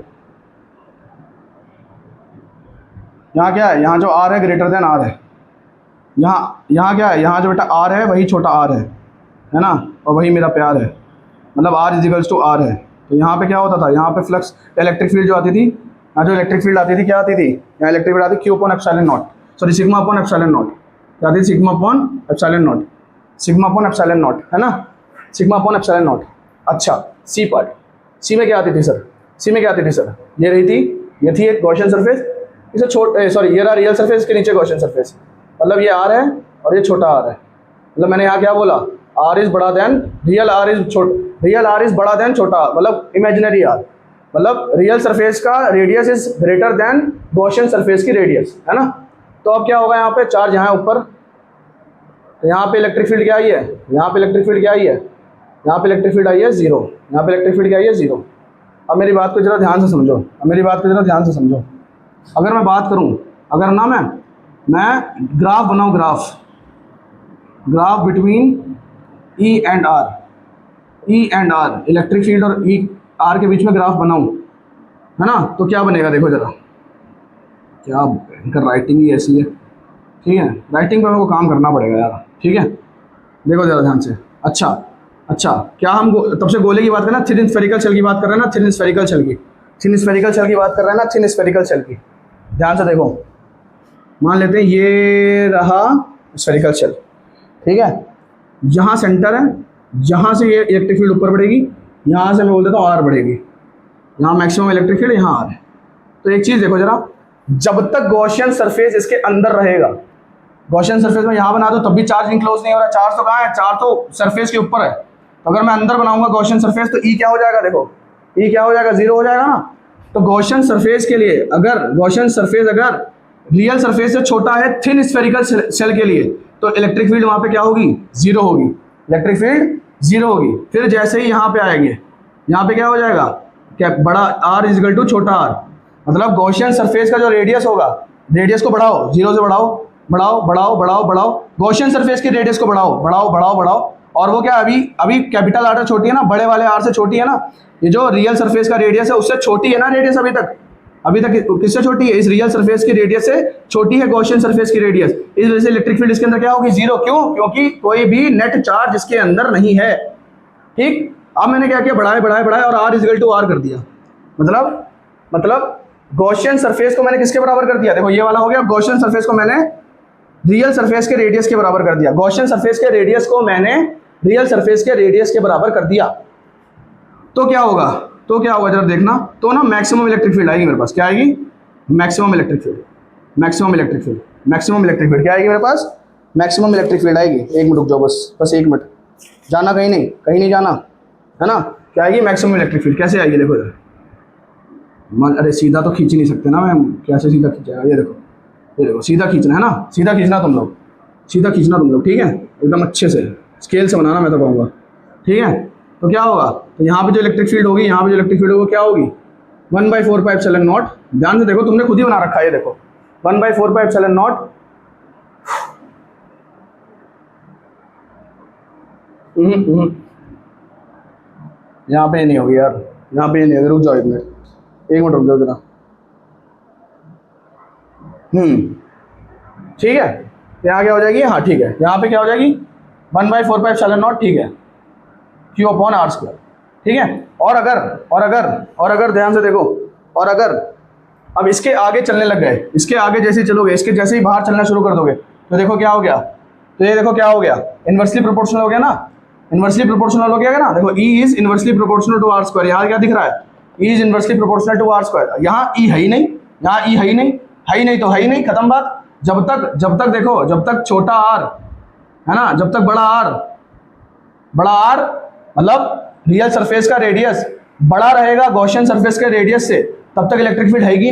यहाँ क्या है, यहाँ जो आर है ग्रेटर देन आर है, यहाँ क्या है, यहाँ जो बेटा आर है वही छोटा आर है ना, और वही मेरा प्यार है, मतलब आर इजिकल्स टू आर है। तो यहाँ पे क्या होता था, यहाँ पे फ्लक्स इलेक्ट्रिक फील्ड जो आती थी, यहाँ जो इलेक्ट्रिक फील्ड आती थी क्या आती थी, यहाँ इलेक्ट्रिक फील्ड आती थी Q upon epsilon not, sorry sigma upon epsilon naught, क्या आती थी, sigma upon epsilon not, sigma upon epsilon naught, है ना, सिग्मा अपॉन एप्सिलॉन नॉट। अच्छा, सी पार्ट, सी में क्या आती थी सर, सी में क्या आती थी सर, ये रही थी, ये थी एक गॉसियन सरफेस, इसे सॉरी ये रहा रियल सरफेस, के नीचे गॉसियन सरफेस, मतलब ये आर है और ये छोटा आर है, मतलब मैंने यहाँ क्या बोला, आर इज बड़ा than real R is real R is बड़ा देन छोटा, मतलब इमेजिनरी आर, मतलब रियल सरफेस का radius is greater than Gaussian surface की रेडियस, है ना। तो अब क्या होगा, यहाँ पे चार्ज यहाँ है ऊपर, तो यहाँ पे इलेक्ट्रिक फील्ड क्या आई है, यहाँ पे इलेक्ट्रिक फील्ड क्या आई है, यहाँ पे इलेक्ट्रिक फील्ड आई है 0, यहाँ पे इलेक्ट्रिक फील्ड क्या आई है 0। अब मेरी बात को जरा ध्यान से समझो, अब मेरी बात को जरा ध्यान से समझो। अगर मैं बात करूँ, अगर ना मैं ग्राफ बनाऊँ, graph between E and R, E and R, electric field और ई आर के बीच में ग्राफ बनाऊँ, है ना। तो क्या बनेगा देखो ज़रा, क्या इनका राइटिंग ही ऐसी है, ठीक है। राइटिंग पर मेरे को काम करना पड़ेगा यार, ठीक है। देखो ज़रा ध्यान से। अच्छा अच्छा, क्या हम तब से गोले की बात कर रहे हैं, थिन स्फेरिकल शेल की बात कर रहे हैं ना, थिन स्फेरिकल शेल की, थिन स्फेरिकल शेल की बात कर रहे हैं ना, थिन स्फेरिकल शेल की। ध्यान से देखो, मान लेते हैं ये रहा स्फेरिकल शेल, ठीक है। यहाँ सेंटर है, यहाँ से ये इलेक्ट्रिक फील्ड ऊपर बढ़ेगी, यहाँ से मैं बोल देता हूँ आर बढ़ेगी, यहाँ मैक्सिमम इलेक्ट्रिक फील्ड, यहाँ आर है। तो एक चीज़ देखो जरा, जब तक गॉसियन सरफेस इसके अंदर रहेगा, गॉसियन सरफेस में यहाँ बना दो तब भी चार्ज इनक्लोज नहीं हो रहा, चार्ज तो कहाँ है, चार्ज तो सरफेस के ऊपर है। तो अगर मैं अंदर बनाऊंगा गॉसियन सरफेस तो ई क्या हो जाएगा, देखो ई क्या हो जाएगा, जीरो हो जाएगा ना। तो गॉसियन सरफेस के लिए, अगर गॉसियन सरफेस अगर रियल सरफेस से छोटा है थिन स्फेरिकल शेल के लिए, तो इलेक्ट्रिक फील्ड वहाँ पे क्या होगी, जीरो होगी, इलेक्ट्रिक फील्ड जीरो होगी। फिर जैसे ही यहाँ पे आएंगे, यहाँ पे क्या हो जाएगा, क्या बड़ा आर इजिकल टू छोटा आर, मतलब गॉसियन सरफेस का जो रेडियस होगा, रेडियस को बढ़ाओ, जीरो से बढ़ाओ बढ़ाओ बढ़ाओ बढ़ाओ बढ़ाओ, गॉसियन सरफेस के रेडियस को बढ़ाओ बढ़ाओ बढ़ाओ बढ़ाओ, और वो क्या अभी कैपिटल आर छोटी है ना, बड़े वाले आर से छोटी है ना, ये जो रियल सरफेस का रेडियस है उससे छोटी है ना रेडियस, अभी तक किससे छोटी है, इस रियल सरफेस की रेडियस से छोटी है गॉसियन सरफेस की रेडियस। इस वजह से इलेक्ट्रिक फील्ड इसके अंदर क्या होगी, जीरो। क्यों, क्योंकि कोई भी नेट चार्ज इसके अंदर नहीं है, ठीक। अब मैंने क्या किया, बढ़ाए बढ़ाए बढ़ाए और आर इजिकल टू आर कर दिया, मतलब गॉसियन सरफेस को मैंने किसके बराबर कर दिया, देखो ये वाला हो गया, गॉसियन सरफेस को मैंने रियल सरफेस के रेडियस के बराबर कर दिया, गॉसियन सरफेस के रेडियस को मैंने रियल सरफेस के रेडियस के बराबर कर दिया। तो क्या होगा, जरा देखना, तो ना मैक्सिमम इलेक्ट्रिक फील्ड आएगी मेरे पास, क्या आएगी, maximum electric field, maximum electric field, maximum electric field क्या आएगी मेरे पास, मैक्सिमम इलेक्ट्रिक फील्ड आएगी। एक मिनट रुक जाओ, बस एक मिनट, जाना कहीं नहीं जाना, है ना। क्या आएगी, मैक्सिमम इलेक्ट्रिक फील्ड। कैसे आएगी देखो इधर, अरे सीधा तो खींच नहीं सकते ना मैम, कैसे सीधा खींचेगा, ये देखो सीधा खींचना है ना, सीधा खींचना तुम लोग, ठीक है, एकदम अच्छे से स्केल से बनाना, मैं तो कहूँगा, ठीक है। तो क्या होगा, तो यहाँ पे जो इलेक्ट्रिक फील्ड होगी, क्या होगी, 1/4πε0। ध्यान से देखो, तुमने खुद ही बना रखा है, ये देखो 1/4πε0, यहाँ पे नहीं होगी यार, यहाँ पे नहीं होगी, रुक जाओ एक मिनट रुक जाओ जरा, ठीक है। यहाँ क्या हो जाएगी, हाँ ठीक है, यहाँ पे क्या हो जाएगी 1/4πε0, ठीक है, Q/R², ठीक है। और अगर ध्यान से देखो, और अगर अब इसके आगे चलने लग गए, इसके आगे जैसे ही चलोगे, इसके जैसे ही बाहर चलना शुरू कर दोगे, तो देखो क्या हो गया, तो ये देखो क्या हो गया, इन्वर्सली प्रोपोर्शनल हो गया ना, इन्वर्सली प्रोपोर्शनल हो गया ना। देखो E is inversely proportional to R², यहाँ क्या दिख रहा है, E is inversely proportional to R²। यहाँ E है ही नहीं, यहाँ E है ही नहीं, तो है ही नहीं, खत्म बात। जब तक देखो, जब तक छोटा R है ना, जब तक बड़ा R मतलब रियल सरफेस का रेडियस बड़ा रहेगा गॉसियन सरफेस के रेडियस से, तब तक इलेक्ट्रिक फील्ड होगी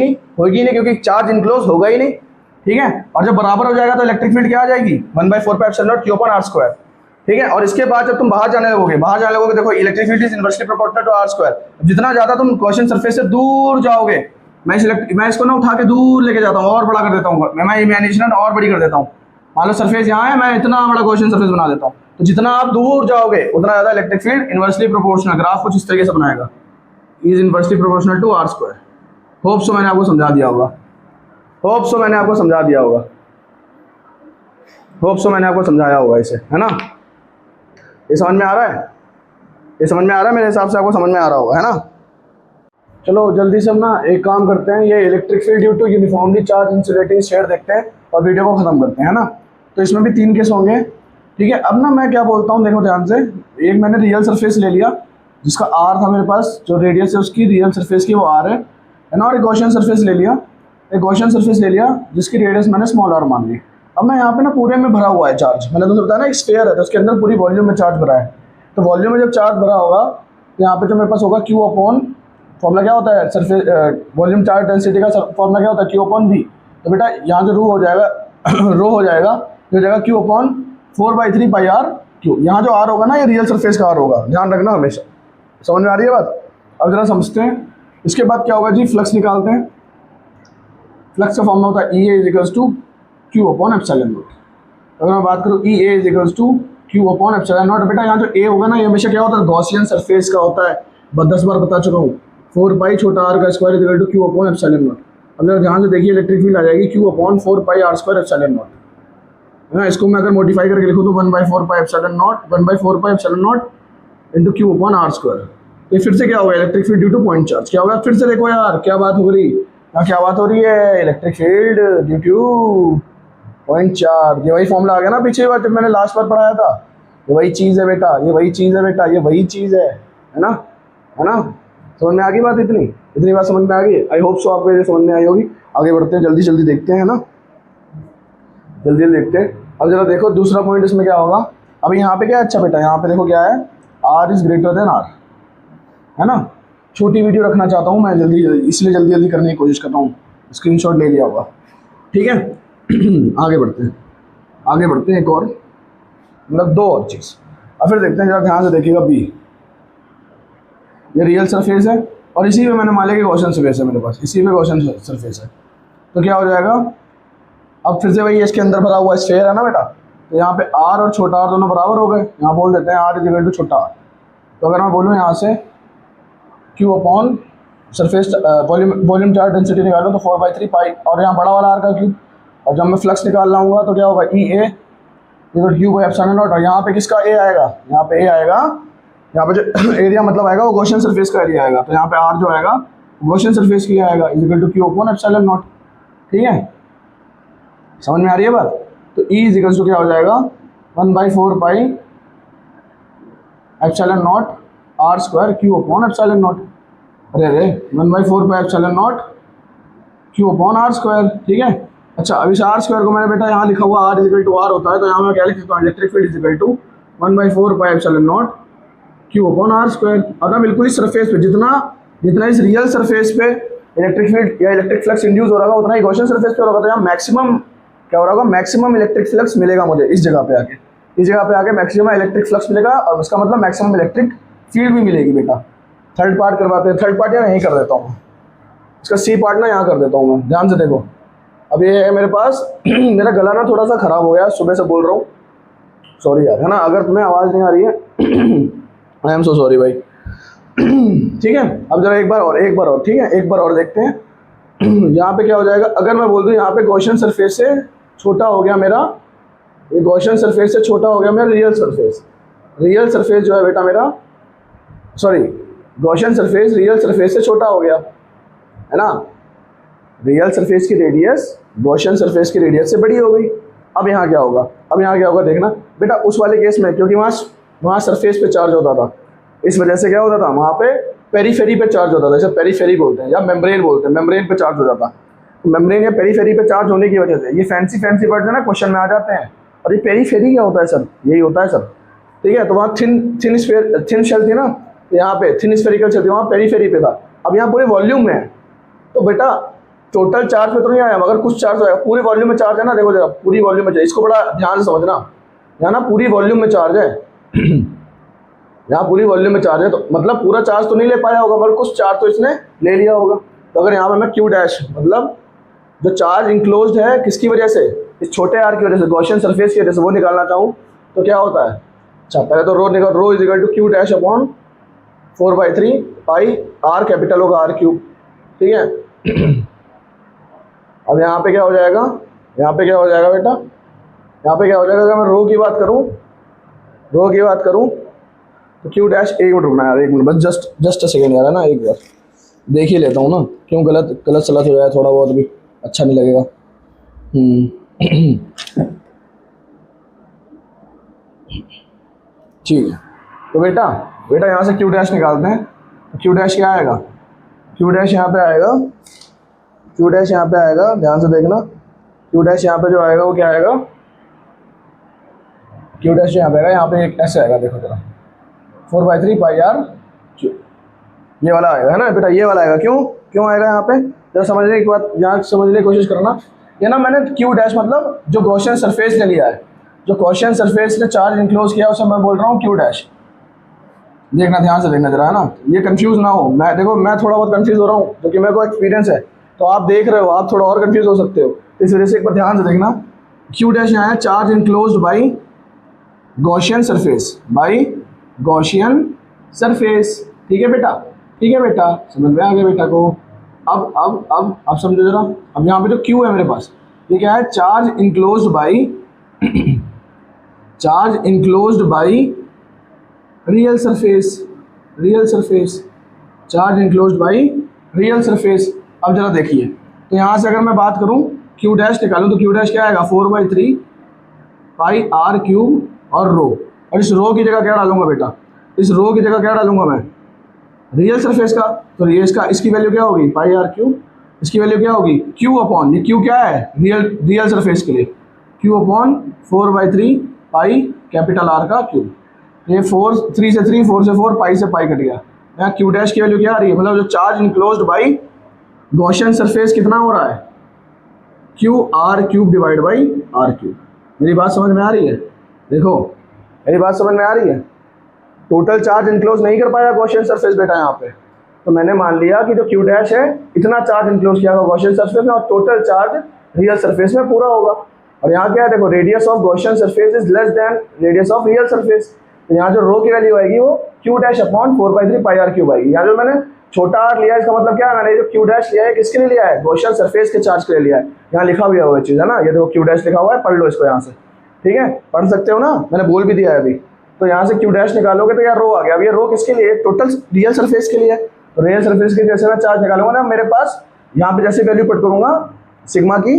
नहीं, क्योंकि चार्ज इनक्लोज होगा ही नहीं, ठीक है। और जब बराबर हो जाएगा तो इलेक्ट्रिक फील्ड क्या आ जाएगी, 1/4πε0 Q/R², ठीक है। और इसके बाद जब तुम बाहर जाने लगोगे, देखो electric field is inversely proportional to R²। जितना ज्यादा तुम गॉसियन सरफेस से दूर जाओगे, मैं इसको ना उठा के दूर लेके जाता हूँ और बड़ा कर देता हूँ, मैं इमेजिनेशन और बड़ी कर देता हूँ। मान लो सरफेस यहाँ है, मैं इतना बड़ा गॉसियन सरफेस बना देता हूँ, तो जितना आप दूर जाओगे उतना ज़्यादा electric field inversely proportional. Graph कुछ इस तरीके से बनाएगा, is inversely proportional to R²। Hope so मैंने आपको समझा दिया होगा, समझाया होगा इसे, है ना। ये समझ में आ रहा है, मेरे हिसाब से आपको समझ में आ रहा होगा, है ना। चलो जल्दी से हम ना एक काम करते हैं, ये electric field due to uniformly charge insulating sphere देखते हैं और वीडियो को खत्म करते हैं, है ना। तो इसमें भी 3 केस होंगे, ठीक है। अब ना मैं क्या बोलता हूँ, देखो ध्यान से, एक मैंने रियल सरफेस ले लिया जिसका R था मेरे पास, जो रेडियस है उसकी रियल सरफेस की वो R है ना। और एक गॉसियन सरफेस ले लिया, जिसकी रेडियस मैंने स्मॉल r मान ली। अब मैं यहाँ पे ना पूरे में भरा हुआ है चार्ज, मैंने तुमसे बताया ना एक स्फीयर है, तो उसके अंदर पूरी वॉल्यूम में चार्ज भरा है। तो वॉल्यूम में जब चार्ज भरा होगा, तो यहाँ पे जो मेरे पास होगा Q/, फॉर्मूला क्या होता है सरफेस वॉल्यूम चार्ज डेंसिटी का फॉर्मूला क्या होता है, Q/V। तो बेटा यहाँ जो रो हो जाएगा Q/4/3πr/Q। यहाँ जो R होगा ना, ये रियल सरफेस का R होगा, ध्यान रखना हमेशा। समझ में आ रही है बात। अब जरा समझते हैं, इसके बाद क्या होगा जी, फ्लक्स निकालते हैं। फ्लक्स का फॉर्मूला होता है EA = Q/ε0। अगर मैं बात करूँ EA = Q/ε0, बेटा यहाँ जो A होगा ना, ये हमेशा क्या होता है, गॉसियन सरफेस का होता है। 10 बार बता चुका हूँ, 4 पाई छोटा आर का square equal to Q upon epsilon naught. अब जरा ध्यान से देखिए, इलेक्ट्रिक फील्ड आ जाएगी Q upon 4 pi R square epsilon naught, है ना। इसको मैं अगर मॉडिफाई करके लिखूँ तो 1/4 pi epsilon naught, 1/4 pi epsilon naught into Q upon R square. तो फिर से क्या होगा, electric field due to point charge. क्या होगा फिर से देखो यार, क्या बात हो रही है, क्या बात हो रही है, electric field due to point charge. ये वही फॉर्मूला आ गया ना पिछली बार जब मैंने लास्ट बार पढ़ाया था। ये वही चीज़ है बेटा, ये वही चीज़ है बेटा, ये वही चीज़ है ना, है ना। समझ में आ गई बात, इतनी बात समझ में आ गई। आई होप सो आपको ये समझ में आई होगी। आगे बढ़ते हैं, जल्दी जल्दी देखते हैं, है ना, जल्दी जल्दी देखते हैं। अब जरा देखो दूसरा पॉइंट इसमें क्या होगा। अभी यहाँ पे क्या है, अच्छा बेटा यहाँ पे देखो क्या है, R is greater than R, है ना। छोटी वीडियो रखना चाहता हूँ मैं जल्दी जल्दी, इसलिए जल्दी जल्दी करने की कोशिश करता हूँ। स्क्रीनशॉट ले लिया होगा, ठीक है। आगे बढ़ते हैं, आगे बढ़ते हैं। एक और मतलब दो और चीज़ अब फिर देखते हैं, जरा ध्यान से देखिएगा। बी ये रियल सरफेस है और इसी में मैंने मान लिया कि गॉसियन सरफेस है मेरे पास, इसी में गॉसियन सरफेस है। तो क्या हो जाएगा, अब फिर से वही इसके अंदर भरा हुआ स्फेयर है ना बेटा, तो यहाँ पे आर और छोटा आर दोनों बराबर हो गए। यहाँ बोल देते हैं आर इज इक्वल टू छोटा आर। तो अगर मैं बोलूँ यहाँ से Q upon surface volume charge density निकालो तो 4/3 पाई, और यहाँ बड़ा वाला आर का क्यूब, और जब मैं फ्लक्स निकाल रहा हूँ तो क्या होगा, E A Q by epsilon naught. और यहाँ पे किसका ए आएगा, यहाँ पे ए आएगा, यहाँ पे जो एरिया मतलब आएगा वो गॉसियन सरफेस का एरिया आएगा। तो यहाँ पे आर जो आएगा गॉसियन सरफेस के लिए आएगा, is equal to Q upon epsilon naught. ठीक है, समझ में आ रही है बात। तो ई इज इक्वल टू क्या हो जाएगा, 1/4 pi epsilon naught R square Q upon epsilon naught. अरे 1/4 pi epsilon naught Q upon R square. ठीक है, अच्छा अब इस आर स्क्वायर को मैंने बेटा यहाँ लिखा हुआ R is equal to R होता है, तो यहाँ मैं क्या लिख सकता हूँ, electric field is equal to 1/4 pi epsilon naught Q upon R square. और ना बिल्कुल इस सरफेस पे जितना इस रियल सरफेस पे इलेक्ट्रिक फील्ड या इलेक्ट्रिक फ्लक्स इंड्यूस हो रहा होगा, उतना ही गॉसियन सरफेस पे होगा। तो यहाँ मैक्सिमम क्या हो रहा होगा, मैक्सिमम इलेक्ट्रिक फ्लक्स मिलेगा मुझे इस जगह पे आके, इस जगह पे आके मैक्सिमम इलेक्ट्रिक फ्लक्स मिलेगा, और उसका मतलब मैक्सिमम इलेक्ट्रिक फील्ड भी मिलेगी बेटा। थर्ड पार्ट करवाते हैं, थर्ड पार्ट यहाँ यहीं कर देता हूँ, इसका सी पार्ट ना यहाँ कर देता हूँ मैं। ध्यान से देखो, अब ये है मेरे पास मेरा गला ना थोड़ा सा खराब हो गया, सुबह से बोल रहा हूँ, सॉरी यार, है ना, अगर तुम्हें आवाज़ नहीं आ रही है आई एम सो सॉरी भाई। ठीक है, अब जरा एक बार और ठीक है, एक बार और देखते हैं। यहाँ पे क्या हो जाएगा, अगर मैं बोल दूँ यहाँ पे गॉसियन सरफेस से छोटा हो गया मेरा, ये गॉसियन सरफेस से छोटा हो गया मेरा रियल सरफेस। रियल सरफेस जो है बेटा मेरा, sorry Gaussian surface real surface से छोटा हो गया, है ना। रियल सरफेस की रेडियस गॉसियन सरफेस की रेडियस से बड़ी हो गई। अब यहाँ क्या होगा, अब यहाँ क्या होगा देखना बेटा, उस वाले केस में क्योंकि वहाँ सरफेस पे चार्ज होता था, इस वजह से क्या होता था, वहाँ पे पेरीफेरी पे चार्ज होता था, जैसे पेरीफेरी बोलते हैं या मेम्ब्रेन बोलते हैं, मेम्ब्रेन पे चार्ज हो जाता। तो मेम्ब्रेन या पेरीफेरी पे चार्ज होने की वजह से ये फैंसी वर्ड्स है ना, क्वेश्चन में आ जाते हैं। और ये पेरीफेरी क्या होता है सर, यही होता है सर। ठीक है, तो वहाँ थिन शेल थी ना, तो यहाँ पे थिन स्फेरिकल शेल थी, वहाँ पेरीफेरी पे था। अब यहाँ पूरे वॉल्यूम में है, तो बेटा टोटल चार्ज पे तो नहीं आया, मगर कुछ चार्ज आएगा, पूरे वॉल्यूम में चार्ज है ना। देखो जरा, पूरी वॉल्यूम में चार्ज, इसको बड़ा ध्यान से समझना, यहाँ ना पूरी वॉल्यूम में चार्ज है। यहाँ पूरी वॉल्यूम में चार्ज है, तो मतलब पूरा चार्ज तो नहीं ले पाया होगा, मगर कुछ चार्ज तो इसने ले लिया होगा। तो अगर यहाँ पे मैं क्यू डैश मतलब जो चार्ज इंक्लोज्ड है किसकी वजह से, इस छोटे आर की वजह से, गॉसियन सरफेस की वजह से, वो निकालना चाहूँ तो क्या होता है। अच्छा पहले तो rho is equal to Q dash upon 4/3 pi R, capital होगा आर क्यूब। ठीक है, अब यहाँ पे क्या हो जाएगा, यहाँ पे क्या हो जाएगा बेटा, यहाँ पे क्या हो जाएगा, अगर मैं रो की बात करूँ तो क्यू डैश, एक मिनट रुकना यार, एक मिनट बस, जस्ट अ सेकेंड यार, है ना, एक बार देख ही लेता हूँ ना, क्यों गलत सलत हो जाए थोड़ा बहुत भी अच्छा नहीं लगेगा। ठीक है, तो बेटा यहाँ से क्यू डैश निकालते हैं। क्यू डैश क्या आएगा, क्यू डैश यहाँ पे आएगा, क्यू डैश यहाँ पे आएगा, ध्यान से देखना, क्यू डैश यहाँ पे जो आएगा वो क्या आएगा, क्यू डैश यहाँ पे आएगा, यहाँ पे एक ऐसे आएगा, देखो जरा 4/3 पाई आर क्यू, ये वाला आएगा, है ना बेटा, ये वाला आएगा। क्यों आएगा यहाँ पे, जरा समझने की बात, यहाँ समझने की कोशिश करना। ये ना मैंने क्यू डैश मतलब जो गॉसियन सरफेस ने लिया है, जो गॉसियन सरफेस ने चार्ज इंक्लोज किया उसे मैं बोल रहा हूँ क्यू डैश। देखना, ध्यान से देखना जरा, है ना, ये कंफ्यूज ना हो। मैं थोड़ा बहुत कंफ्यूज हो रहा हूँ क्योंकि मेरे को एक्सपीरियंस है, तो आप देख रहे हो, आप थोड़ा और कंफ्यूज हो सकते हो, इस वजह से एक बार ध्यान से देखना। क्यू डैश यहाँ है charge enclosed by Gaussian surface, ठीक है बेटा। ठीक है बेटा, समझ में आ गया बेटा को। अब समझो जरा। अब यहाँ पे जो क्यू है मेरे पास, ये क्या है? Charge enclosed by charge enclosed by real surface, real surface, charge enclosed by real surface. अब जरा देखिए, तो यहाँ से अगर मैं बात करूँ क्यू डैश निकालूँ तो क्यू डैश क्या आएगा? 4/3 पाई आर क्यूब और रो। और इस रो की जगह क्या डालूंगा बेटा? इस रो की जगह क्या डालूंगा मैं? रियल सरफेस का। तो ये इसकी वैल्यू क्या होगी? पाई आर क्यूब। इसकी वैल्यू क्या होगी? क्यू अपॉन, ये क्यू क्या है? रियल सरफेस के लिए Q upon 4/3 pi capital R का क्यूब। ये 3 से 3, 4 से 4, पाई से पाई कट गया। यहाँ क्यू डैश की वैल्यू क्या आ रही है? मतलब जो charge enclosed by Gaussian surface कितना हो रहा है? Q R cube divide by R cube. मेरी बात समझ में आ रही है? देखो, मेरी बात समझ में आ रही है? टोटल चार्ज इनक्लोज नहीं कर पाया गॉसियन सरफेस बेटा यहाँ पे, तो मैंने मान लिया कि जो क्यू डैश है इतना चार्ज इनक्लोज किया होगा गॉसियन सरफेस में, और टोटल चार्ज रियल सरफेस में पूरा होगा। और यहाँ क्या है? देखो, radius of Gaussian surface is less than radius of real surface. तो यहाँ जो रो की वैल्यू आएगी वो Q dash upon 4/3 pi R cube आएगी। यहाँ जो मैंने छोटा आर लिया है, इसका मतलब क्या है? मैंने जो क्यू डैश लिया है किसके लिए लिया है? गॉसियन सरफेस के चार्ज के लिए लिया है। यहाँ लिखा हुआ है वो चीज़ है ना, ये देखो क्यू डैश लिखा हुआ है, पढ़ लो इसको यहाँ से। ठीक है, पढ़ सकते हो ना, मैंने बोल भी दिया है अभी। तो यहाँ से क्यू डैश निकालोगे तो यहाँ रो आ गया। अब ये रो किसके लिए? टोटल रियल सरफेस के लिए। रियल सरफेस के जैसे मैं चार्ज निकालूंगा ना, मेरे पास यहाँ पे जैसे वैल्यू पुट करूंगा सिग्मा की,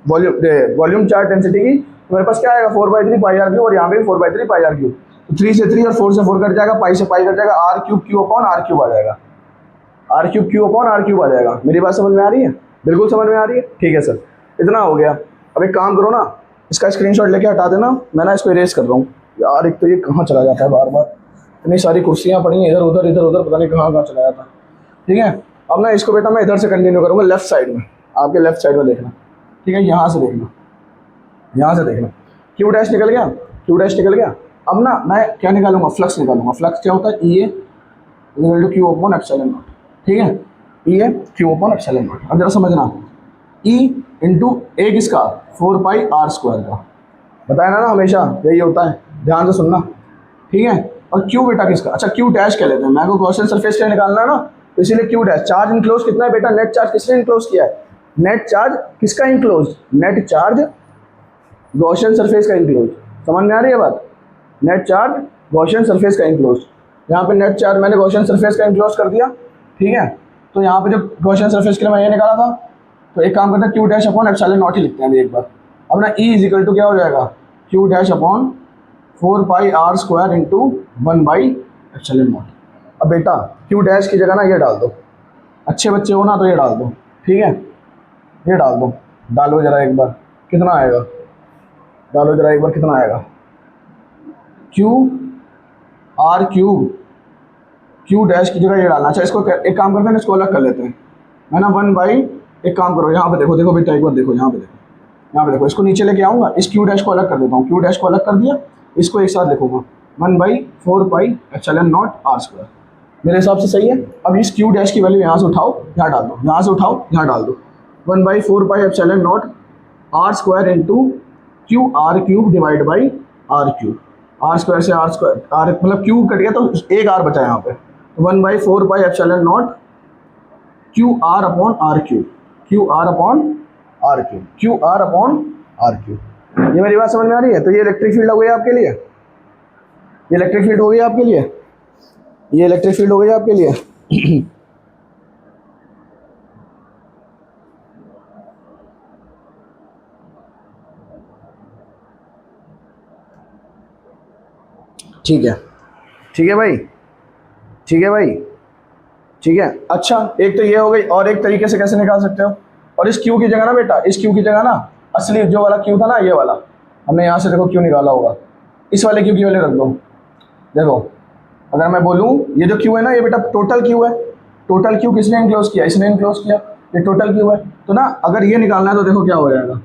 वॉल्यूम चार्ज डेंसिटी की, तो मेरे पास क्या आएगा? 4/3 पाई आर क्यूब, और यहाँ पे 4/3 पाई आर क्यूब। तो 3 से 3 और 4 से 4 कट जाएगा, पाई से पाई कट जाएगा, R cube Q upon R cube आ जाएगा, R cube Q upon R cube आ जाएगा। मेरी बात समझ में आ रही है? बिल्कुल समझ में आ रही है? ठीक है सर, इतना हो गया। अब एक काम करो ना, इसका स्क्रीनशॉट लेके हटा देना, मैं ना इसको इरेज कर रहा हूँ। यार एक तो ये कहाँ चला जाता है बार बार, इतनी सारी कुर्सियाँ पड़ी हैं इधर उधर, पता नहीं कहाँ चला जाता। ठीक है, अब ना इसको बेटा मैं इधर से कंटिन्यू करूँगा, लेफ्ट साइड में, आपके लेफ्ट साइड में देखना। ठीक है, यहाँ से देखना, यहाँ से देखना। क्यू डैश निकल गया, क्यू डैश निकल गया। अब ना मैं क्या निकालूंगा? फ्लक्स निकालूंगा। फ्लक्स क्या होता है? E A equal to Q upon epsilon naught. ठीक है, E A Q upon epsilon naught. अब जरा समझना, ई इंटू ए किसका? 4 पाई आर स्क्वायर का। बताया ना हमेशा यही होता है, ध्यान से सुनना। ठीक है, और क्यू बेटा किसका? अच्छा, क्यू डैश कह लेते हैं, मैं को गॉसियन सरफेस के लिए निकालना है ना, तो इसीलिए क्यू डैश। चार्ज इनक्लोज कितना है बेटा? नेट चार्ज किसने इनक्लोज किया है? नेट चार्ज किसका enclose? Net charge Gaussian surface का इनक्लोज। समझ में आ रही है बात? नेट चार्ज गॉसियन सरफेस का इनक्लोज। यहाँ पे नेट चार्ज मैंने गॉसियन सरफेस का इनक्लोज कर दिया। ठीक है, तो यहाँ पे जो गॉसियन सरफेस के लिए मैं ये निकाला था, तो एक काम करते हैं, Q dash upon epsilon not ही लिखते हैं अभी एक बार। अब ना ई इज इक्वल टू क्या हो जाएगा? Q dash upon 4 pi R square into 1/एप्सिलॉन नॉट। अब बेटा क्यू डैश की जगह ना ये डाल दो, अच्छे बच्चे हो ना तो ये डाल दो। ठीक है, ये डाल दो, डालो जरा एक बार, कितना आएगा? डालो जरा एक बार, कितना आएगा? Q R cube, Q dash की जगह ये डालना। अच्छा, इसको एक काम करते हैं, इसको अलग कर लेते हैं। मैं ना 1/ एक काम करो, यहाँ पे देखो, देखो बेटा एक बार देखो, यहाँ पे देखो, यहाँ पे देखो, इसको नीचे लेके आऊँगा, इस क्यू डैश को अलग कर देता हूँ। क्यू डैश को अलग कर दिया, इसको एक साथ लिखूंगा 1/4 pi epsilon naught R square. मेरे हिसाब से सही है। अब इस क्यू डैश की वैल्यू यहाँ से उठाओ, यहाँ डाल दो, यहाँ से उठाओ, यहाँ डाल दो। 1/4 pi epsilon naught R square into Q R cube divide by R cube. R square से आर स्क्वायर, आर मतलब क्यूब कट गया तो एक आर बचा यहाँ पे। 1/4 pi epsilon naught Q R upon R cube, Q R upon R cube, Q R upon R cube. ये मेरी बात समझ में आ रही है? तो ये इलेक्ट्रिक फील्ड हो गई आपके लिए, ये इलेक्ट्रिक फील्ड हो गई आपके लिए, ये इलेक्ट्रिक फील्ड हो गई आपके लिए। ठीक है, ठीक है भाई, ठीक है भाई, ठीक है। अच्छा, एक तो ये हो गई, और एक तरीके से कैसे निकाल सकते हो? और इस क्यू की जगह ना बेटा, इस क्यू की जगह ना असली जो वाला क्यू था ना, ये वाला, हमने यहाँ से देखो क्यू निकाला होगा, इस वाले क्यू की वैल्यू रख दो। देखो, अगर मैं बोलूँ ये जो क्यू है ना, ये बेटा टोटल क्यू है। टोटल क्यू किसने इनक्लोज किया? इसने इनक्लोज किया, ये टोटल क्यू है। तो ना अगर ये निकालना है तो देखो क्या हो जाएगा,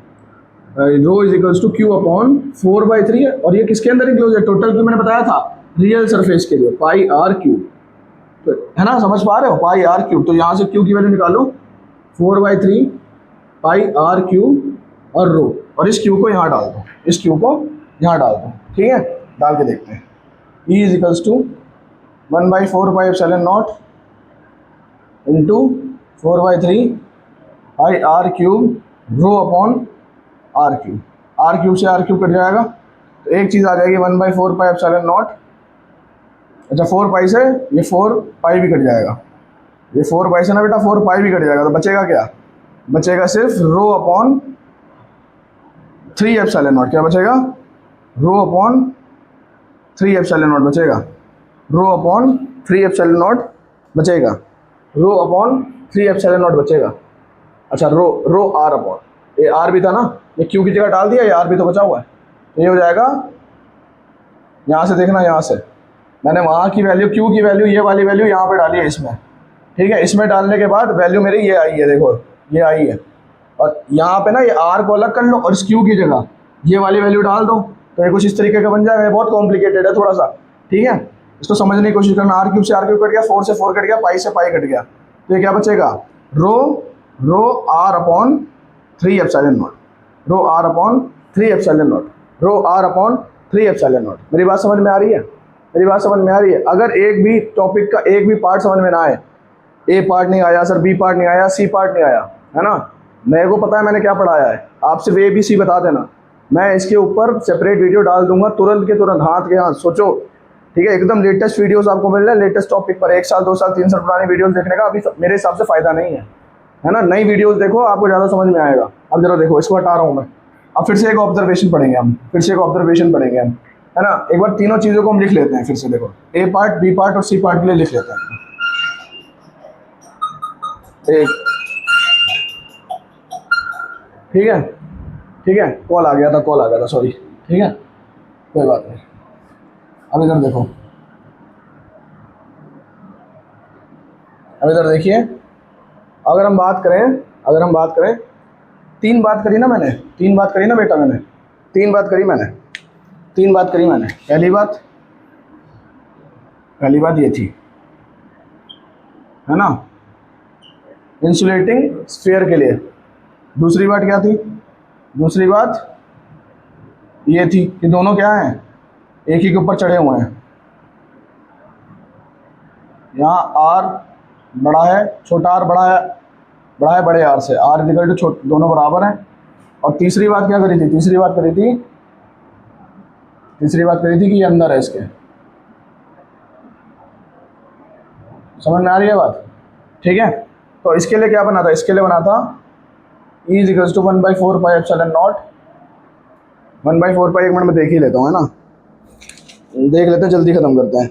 rho is equals to Q upon 4/3 है, और ये किसके अंदर इनक्लोज है? टोटल क्यू मैंने बताया था रियल सरफेस के लिए, पाई आर क्यूब, तो है ना, समझ पा रहे हो? पाई आर क्यूब। तो यहाँ से क्यू की वैल्यू निकालो 4/3 पाई आर क्यूब और रो, और इस क्यू को यहाँ डाल दो, इस क्यू को यहाँ डाल दो। ठीक है, डाल के देखते हैं। E is equals to 1/4 pi epsilon naught into 4/3 pi R cube rho upon R cube. R cube से आर क्यूब कट जाएगा तो एक चीज़ आ जाएगी 1/4 पाई एप्सिलॉन नॉट। अच्छा 4 पाई से ये 4 पाई भी कट जाएगा, ये 4 पाई से ना बेटा 4 पाई भी कट जाएगा, तो बचेगा क्या? बचेगा सिर्फ रो अपॉन 3 एप्सिलॉन नॉट। क्या बचेगा? रो अपॉन 3 एप्सिलॉन नॉट बचेगा, रो अपॉन 3 एप्सिलॉन नॉट बचेगा, रो अपॉन 3 एप्सिलॉन नॉट बचेगा। अच्छा रो आर अपॉन, ये आर भी था ना, ये क्यू की जगह डाल दिया, ये आर भी तो बचा हुआ है, तो ये हो जाएगा, यहाँ से देखना, यहाँ से मैंने वहाँ की वैल्यू, क्यू की वैल्यू, ये वाली वैल्यू यहाँ पे डाली है इसमें, ठीक है। इसमें डालने के बाद वैल्यू मेरी ये आई है, देखो ये आई है, और यहाँ पे ना ये आर को अलग कर लो और इस क्यू की जगह ये वाली वैल्यू डाल दो, तो ये कुछ इस तरीके का बन जाएगा। ये बहुत कॉम्प्लिकेटेड है थोड़ा सा, ठीक है, इसको समझने की कोशिश करना। आर क्यूब से आर क्यूब कट गया, 4 से 4 कट गया, पाई से पाई कट गया, तो ये क्या बचेगा? Rho R upon 3 epsilon naught, rho R upon 3 epsilon naught, rho R upon 3 epsilon naught. मेरी बात समझ में आ रही है? मेरी बात समझ में आ रही है? अगर एक भी टॉपिक का एक भी पार्ट समझ में ना आए, ए पार्ट नहीं आया सर, बी पार्ट नहीं आया, सी पार्ट नहीं आया, है ना, मेरे को पता है मैंने क्या पढ़ाया है, आप सिर्फ ए बी सी बता देना, मैं इसके ऊपर सेपरेट वीडियो डाल दूंगा तुरंत के तुरंत, हाथ के हाथ। सोचो, ठीक है, एकदम लेटेस्ट वीडियोस आपको मिल रहे हैं, लेटेस्ट टॉपिक पर। 1 साल 2 साल 3 साल पुरानी वीडियोस देखने का अभी मेरे हिसाब से फ़ायदा नहीं है ना। नई वीडियोस देखो, आपको ज़्यादा समझ में आएगा। अब जरा देखो, इसको हटा रहा हूँ मैं, अब फिर से एक ऑब्जर्वेशन पढ़ेंगे हम, फिर से एक ऑब्जर्वेशन पढ़ेंगे हम, है ना। एक बार तीनों चीज़ों को हम लिख लेते हैं फिर से, देखो ए पार्ट, बी पार्ट और सी पार्ट के लिए लिख लेते हैं। एक, ठीक है, ठीक है, कॉल आ गया था, सॉरी, ठीक है, कोई बात नहीं। अब इधर देखो, अब इधर देखिए, अगर हम बात करें, 3 बात करी ना मैंने, 3 बात करी ना बेटा, मैंने 3 बात करी मैंने। पहली बात ये थी, है ना, इंसुलेटिंग स्फीयर के लिए। दूसरी बात क्या थी? दूसरी बात ये थी कि दोनों क्या हैं, एक ही के ऊपर चढ़े हुए हैं। यहाँ आर बड़ा है, छोटा आर बड़ा है बड़े आर से, आर इक्वल टू दोनों बराबर हैं। और तीसरी बात क्या करी थी? तीसरी बात करी थी कि ये अंदर है इसके। समझ में आ रही है बात? ठीक है, तो इसके लिए क्या बना था? इसके लिए बना था E is equal to 1/4 pi epsilon naught. 1/4 pi, एक मिनट में देख ही लेता हूँ, है ना, देख लेते हैं, जल्दी ख़त्म करते हैं।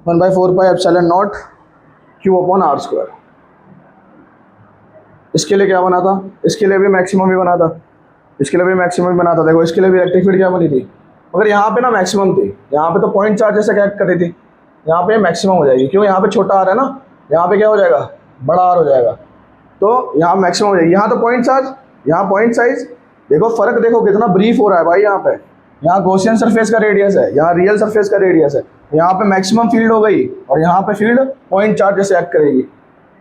1/4 pi epsilon naught Q upon R square. इसके लिए क्या बना था? इसके लिए भी मैक्सिमम ही बना था, देखो इसके लिए भी इलेक्ट्रिक फील्ड क्या बनी थी, मगर यहाँ पे ना मैक्सिमम थी, यहाँ पे तो पॉइंट चार्ज जैसे एक्ट कर रही थी, यहाँ पे मैक्सिमम हो जाएगी। क्यों? यहाँ पे छोटा आर है ना, यहाँ पे क्या हो जाएगा? बड़ा आर हो जाएगा, तो यहाँ मैक्सिमम हो जाएगी। यहाँ तो पॉइंट चार्ज, यहाँ पॉइंट साइज, देखो फर्क देखो कितना ब्रीफ हो रहा है भाई। यहाँ गॉसियन सरफेस का रेडियस है, यहाँ रियल सरफेस का रेडियस है। यहाँ पे मैक्सिमम फील्ड हो गई और यहाँ पे फील्ड पॉइंट चार्ज जैसे एक्ट करेगी।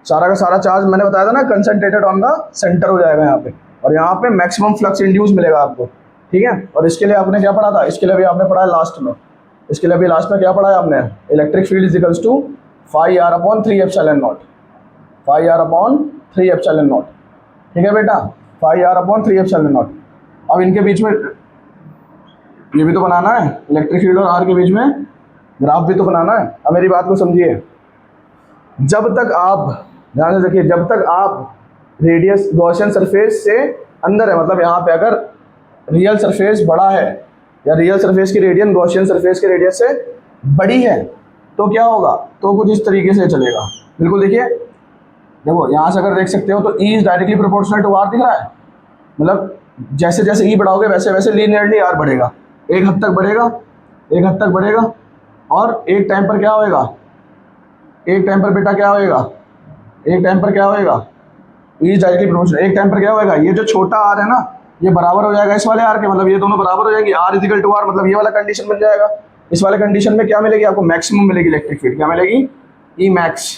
सारा का सारा चार्ज मैंने बताया था ना, कंसंट्रेटेड ऑन द सेंटर हो जाएगा यहाँ पे, और यहाँ पे मैक्सिमम फ्लक्स इंड्यूस मिलेगा आपको, ठीक है। और इसके लिए आपने क्या पढ़ा था? इसके लिए भी आपने पढ़ा है लास्ट में, इसके लिए भी लास्ट में क्या पढ़ा है आपने? Electric field is equals to phi R upon 3 epsilon naught, phi R upon 3 epsilon naught, ठीक है बेटा, phi R upon 3 epsilon naught. अब इनके बीच में ये भी तो बनाना है, इलेक्ट्रिक फील्ड और आर के बीच में ग्राफ भी तो बनाना है। अब मेरी बात को समझिए, जब तक आप ध्यान से देखिए, जब तक आप रेडियस गॉसियन सरफेस से अंदर है, मतलब यहाँ पे अगर रियल सरफेस बड़ा है या रियल सरफेस की रेडियन गॉसियन सरफेस के रेडियस से बड़ी है, तो क्या होगा? तो कुछ इस तरीके से चलेगा। बिल्कुल देखिए, देखो यहाँ से अगर देख सकते हो तो E is directly proportional to R दिख रहा है, मतलब जैसे जैसे E बढ़ाओगे वैसे वैसे लीनियरली R बढ़ेगा, एक हद तक बढ़ेगा, और एक टाइम पर क्या होएगा? एक टाइम पर बेटा क्या होएगा? E इज डायरेक्टली प्रोपोर्शनल, एक टाइम पर क्या होएगा? ये जो छोटा R है ना, ये बराबर हो जाएगा इस वाले R के, मतलब ये दोनों बराबर हो जाएगी, R is equal to R, मतलब ये वाला कंडीशन बन जाएगा। इस वाले कंडीशन में क्या मिलेगी आपको? मैक्सिमम मिलेगी इलेक्ट्रिक फील्ड। क्या मिलेगी? E max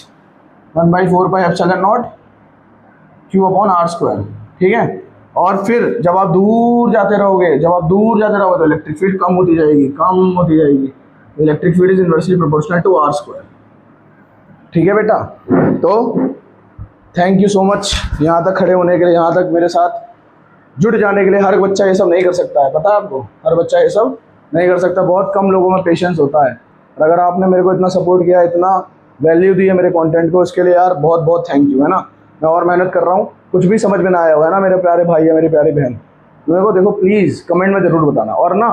1/4 pi epsilon naught Q upon R square, ठीक है। और फिर जब आप दूर जाते रहोगे तो इलेक्ट्रिक फील्ड कम होती जाएगी, electric field is inversely proportional to R square, ठीक है बेटा। तो थैंक यू सो मच यहाँ तक खड़े होने के लिए, यहाँ तक मेरे साथ जुड़ जाने के लिए। हर बच्चा ये सब नहीं कर सकता है, पता है आपको, हर बच्चा ये सब नहीं कर सकता। बहुत कम लोगों में पेशेंस होता है। और अगर आपने मेरे को इतना सपोर्ट किया, इतना वैल्यू दी है मेरे कंटेंट को, उसके लिए यार बहुत बहुत थैंक यू, है ना। मैं और मेहनत कर रहा हूँ, कुछ भी समझ में ना आया होगा ना मेरे प्यारे भाई या मेरी प्यारी बहन, तो मेरे को देखो प्लीज़ कमेंट में ज़रूर बताना, और ना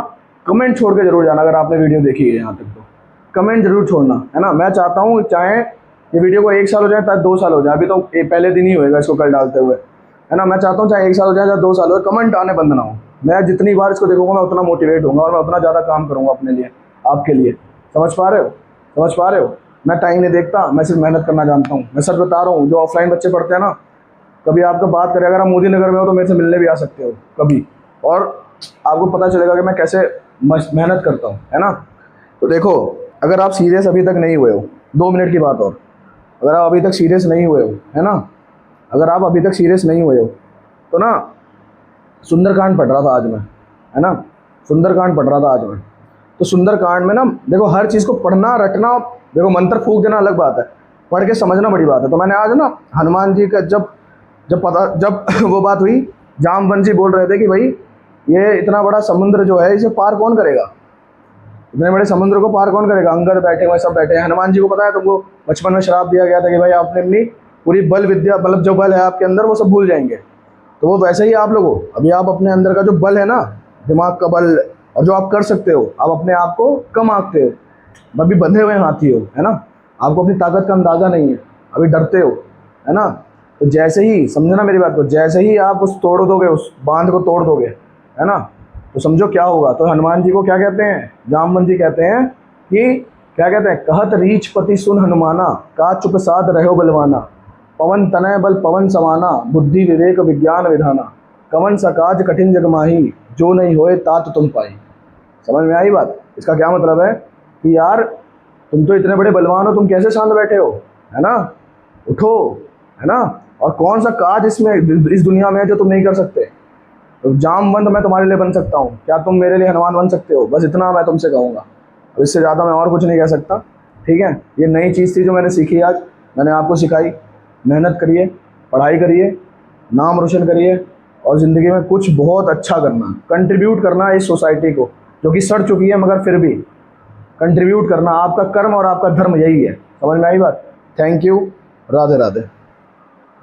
कमेंट छोड़ के ज़रूर जाना। अगर आपने वीडियो देखी है यहाँ तक तो कमेंट ज़रूर छोड़ना, है ना। मैं चाहता हूँ चाहे ये वीडियो को 1 साल हो जाए, चाहे 2 साल हो जाए, अभी तो पहले दिन ही होएगा इसको कल डालते हुए, है ना। मैं चाहता हूँ चाहे 1 साल हो जाए, चाहे 2 साल हो, कमेंट आने बंद ना हो। मैं जितनी बार इसको देखूंगा मैं उतना मोटिवेट होऊंगा और मैं उतना ज़्यादा काम करूँगा अपने लिए, आपके लिए। समझ पा रहे हो, समझ पा रहे हो। मैं टाइम नहीं देखता, मैं सिर्फ मेहनत करना जानता हूँ। मैं सच बता रहा हूँ, जो ऑफलाइन बच्चे पढ़ते हैं ना, कभी आपको बात करें, अगर आप मोदी नगर में हो तो मेरे से मिलने भी आ सकते हो कभी, और आपको पता चलेगा कि मैं कैसे मेहनत करता हूँ, है ना। तो देखो, अगर आप सीरियस अभी तक नहीं हुए हो, 2 मिनट की बात और, अगर आप अभी तक सीरियस नहीं हुए हो, है ना, अगर आप अभी तक सीरियस नहीं हुए हो तो ना, सुंदरकांड पढ़ रहा था आज मैं, है ना, सुंदरकांड पढ़ रहा था आज मैं। तो सुंदरकांड में ना देखो, हर चीज़ को पढ़ना रटना, देखो मंत्र फूंक देना अलग बात है, पढ़ के समझना बड़ी बात है। तो मैंने आज ना हनुमान जी का जब वो बात हुई, जामवंत जी बोल रहे थे कि भाई ये इतना बड़ा समुद्र जो है, इसे पार कौन करेगा, इतने बड़े समुद्र को पार कौन करेगा। अंगद बैठे हुए, सब बैठे हैं। हनुमान जी को पता है, तुमको बचपन में श्राप दिया गया था कि भाई आपने अपनी पूरी बल विद्या, मतलब जो बल है आपके अंदर वो सब भूल जाएंगे। तो वो वैसे ही आप लोगों, अभी आप अपने अंदर का जो बल है ना, दिमाग का बल, और जो आप कर सकते हो, आप अपने आप को कम आंकते हो, अभी बंधे हुए हाथी हो, है ना। आपको अपनी ताकत का अंदाज़ा नहीं है, अभी डरते हो, है ना। तो जैसे ही, समझना मेरी बात को, जैसे ही आप उस तोड़ दोगे, उस बांध को तोड़ दोगे, है ना, तो समझो क्या होगा। तो हनुमान जी को क्या कहते हैं, जामवंत जी कहते हैं कि क्या कहते हैं, कहत रीछ पति सुन हनुमाना, का चुप साध रहो बलवाना, पवन तनय बल पवन समाना, बुद्धि विवेक विज्ञान विधाना, कवन सकाज कठिन जग माही, जो नहीं होए तात तुम पाई। समझ में आई बात। इसका क्या मतलब है कि यार तुम तो इतने बड़े बलवान हो, तुम कैसे शांत बैठे हो, है ना, उठो, है ना। और कौन सा काज इसमें, इस दुनिया में है जो तुम नहीं कर सकते। तो जामवंत मैं तुम्हारे लिए बन सकता हूँ, क्या तुम मेरे लिए हनुमान बन सकते हो। बस इतना मैं तुमसे कहूँगा, अब इससे ज़्यादा मैं और कुछ नहीं कह सकता, ठीक है। ये नई चीज़ थी जो मैंने सीखी आज, मैंने आपको सिखाई। मेहनत करिए, पढ़ाई करिए, नाम रोशन करिए, और ज़िंदगी में कुछ बहुत अच्छा करना, कंट्रीब्यूट करना इस सोसाइटी को जो कि सड़ चुकी है, मगर फिर भी कंट्रीब्यूट करना आपका कर्म और आपका धर्म यही है। समझ में आई बात। Thank you, Radhe Radhe.